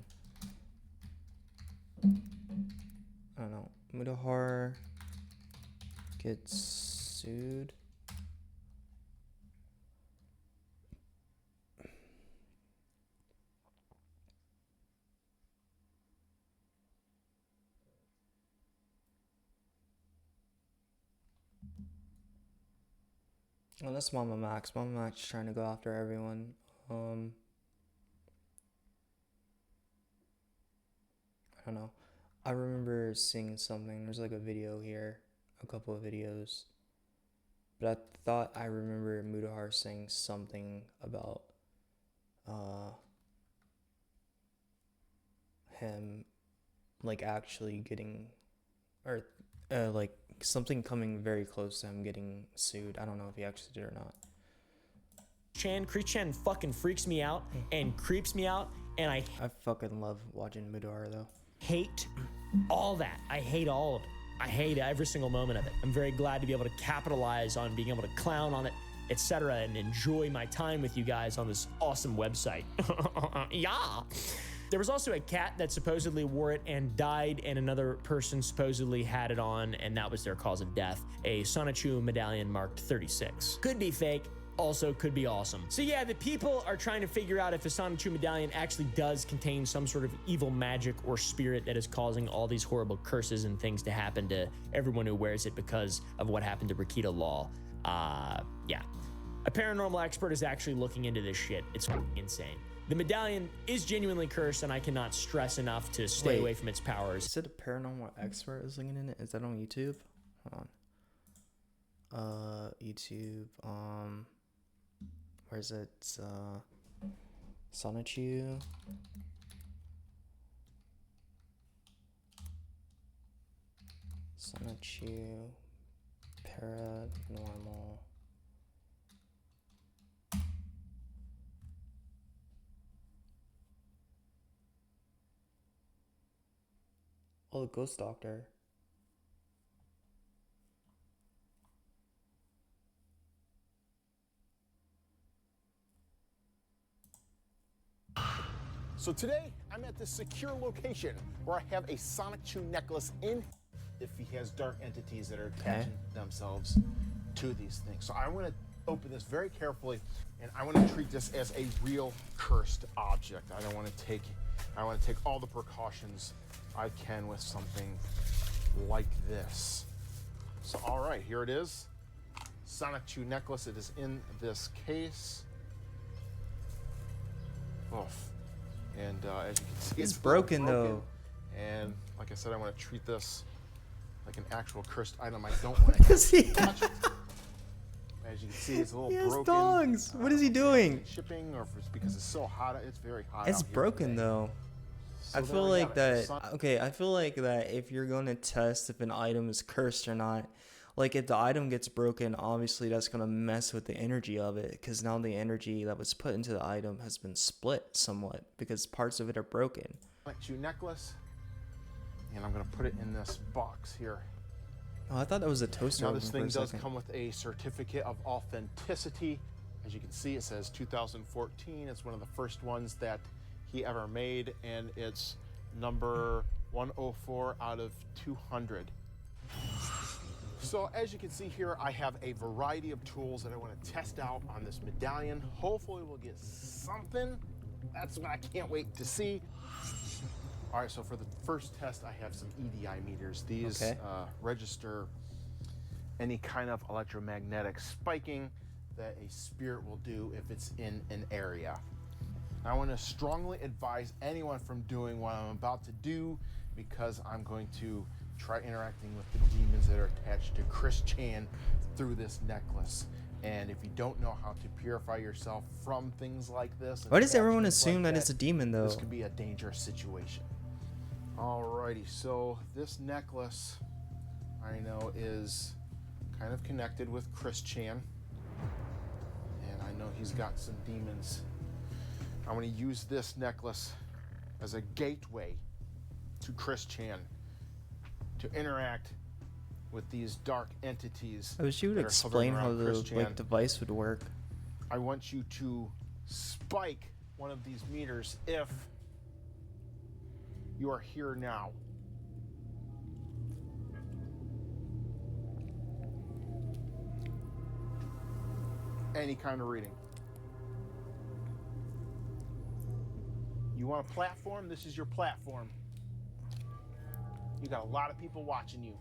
Speaker 1: I don't know. Mutahar gets sued. Oh, that's Mama Max. Mama Max is trying to go after everyone. I don't know. I remember seeing something. There's like a video here, a couple of videos. But I thought I remember Mutahar saying something about him like actually getting, or like something coming very close to him getting sued. I don't know if he actually did or not.
Speaker 2: Chris Chan fucking freaks me out and creeps me out, and I
Speaker 1: fucking love watching Mutahar though.
Speaker 2: Hate all that. I hate all of it. I hate every single moment of it. I'm very glad to be able to capitalize on being able to clown on it, etc., and enjoy my time with you guys on this awesome website. Yeah. There was also a cat that supposedly wore it and died, and another person supposedly had it on, and that was their cause of death. A Sonichu medallion marked 36. Could be fake, also could be awesome. So yeah, the people are trying to figure out if the Sonichu medallion actually does contain some sort of evil magic or spirit that is causing all these horrible curses and things to happen to everyone who wears it because of what happened to Rakita Law. Yeah. A paranormal expert is actually looking into this shit. It's fucking insane. The medallion is genuinely cursed, and I cannot stress enough to stay away from its powers.
Speaker 1: You said a paranormal expert is looking in it? Is that on YouTube? Hold on. YouTube, where is it? Sonichu. Sonichu. Paranormal. Oh, the Ghost Doctor.
Speaker 5: So today, I'm at this secure location where I have a Sonichu necklace in if he has dark entities that are attaching themselves to these things. So I want to open this very carefully, and I want to treat this as a real cursed object. I want to take all the precautions I can with something like this. So all right, here it is. Sonichu necklace. It is in this case. Oof. And as you can see,
Speaker 1: it's broken though.
Speaker 5: And like I said, I want to treat this like an actual cursed item. I don't want to touch it. As you can see, it's a little broken.
Speaker 1: Dongs. What is he doing?
Speaker 5: Shipping, or if it's because it's so hot. It's very hot.
Speaker 1: It's broken though. I feel like that. Okay, I feel like that if you're going to test if an item is cursed or not, like if the item gets broken, obviously that's going to mess with the energy of it, because now the energy that was put into the item has been split somewhat because parts of it are broken.
Speaker 5: Sonichu necklace, and I'm going to put it in this box here.
Speaker 1: Oh, I thought that was a toaster.
Speaker 5: Now this thing does come with a certificate of authenticity. As you can see, it says 2014. It's one of the first ones that he ever made, and it's number 104 out of 200. So as you can see here, I have a variety of tools that I want to test out on this medallion. Hopefully we'll get something. That's what I can't wait to see. All right, so for the first test, I have some EDI meters. These register any kind of electromagnetic spiking that a spirit will do if it's in an area. I want to strongly advise anyone from doing what I'm about to do, because I'm going to try interacting with the demons that are attached to Chris Chan through this necklace. And if you don't know how to purify yourself from things like this,
Speaker 1: Why does everyone
Speaker 5: attachments
Speaker 1: assume
Speaker 5: like
Speaker 1: that it's a demon, though?
Speaker 5: This could be a dangerous situation. Alrighty, so this necklace I know is kind of connected with Chris Chan, and I know he's got some demons. I'm going to use this necklace as a gateway to Chris Chan to interact with these dark entities.
Speaker 1: I wish you would
Speaker 5: that are hovering
Speaker 1: explain how
Speaker 5: around
Speaker 1: the
Speaker 5: Chris Chan.
Speaker 1: device would work.
Speaker 5: I want you to spike one of these meters if you are here now. Any kind of reading. You want a platform? This is your platform. You got a lot of people watching you.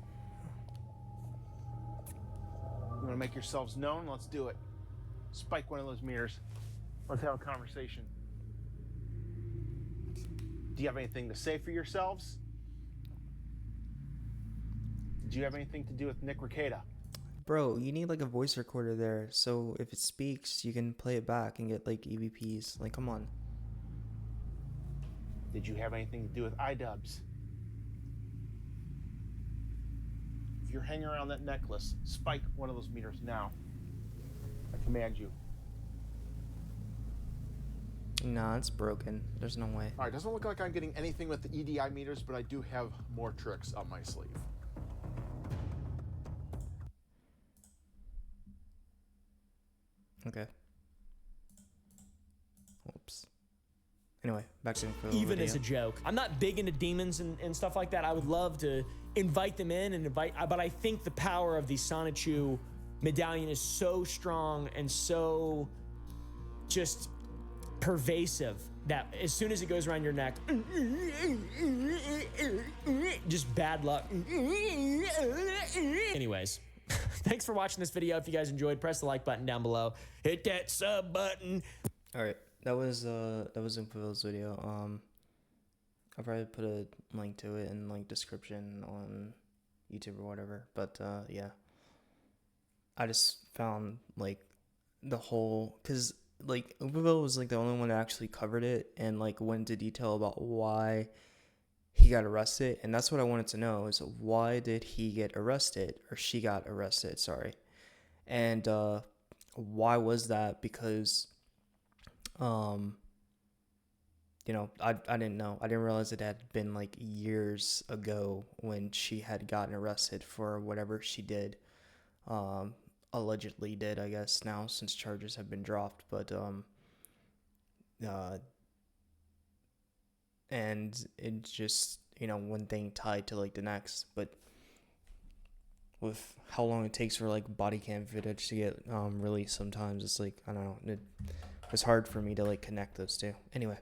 Speaker 5: You want to make yourselves known? Let's do it. Spike one of those meters. Let's have a conversation. Do you have anything to say for yourselves? Do you have anything to do with Nick Rekieta?
Speaker 1: Bro, you need like a voice recorder there, so if it speaks, you can play it back and get like EVPs. Like, come on.
Speaker 5: Did you have anything to do with iDubbbz? If you're hanging around that necklace, spike one of those meters now. I command you.
Speaker 1: Nah, it's broken. There's no way.
Speaker 5: All right, doesn't look like I'm getting anything with the EDI meters, but I do have more tricks up my sleeve.
Speaker 1: Okay. Oops. Anyway, back to the
Speaker 2: Even
Speaker 1: video.
Speaker 2: as a joke. I'm not big into demons and stuff like that. I would love to invite them in and but I think the power of the Sonichu medallion is so strong and so just pervasive that as soon as it goes around your neck, just bad luck. Anyways, thanks for watching this video. If you guys enjoyed, press the like button down below. Hit that sub button.
Speaker 1: All right, that was Oompaville's video. I'll probably put a link to it in like description on YouTube or whatever. But yeah, I just found like the whole, cause like Oompaville was like the only one that actually covered it and like went into detail about why he got arrested, and that's what I wanted to know, is why did he get arrested, or she got arrested, sorry. And why was that? Because you know, I didn't know. I didn't realize it had been like years ago when she had gotten arrested for whatever she did. Allegedly did, I guess, now since charges have been dropped. But and it's just, you know, one thing tied to like the next. But with how long it takes for like body cam footage to get released, sometimes it's like, I don't know, it's hard for me to like connect those two. Anyway.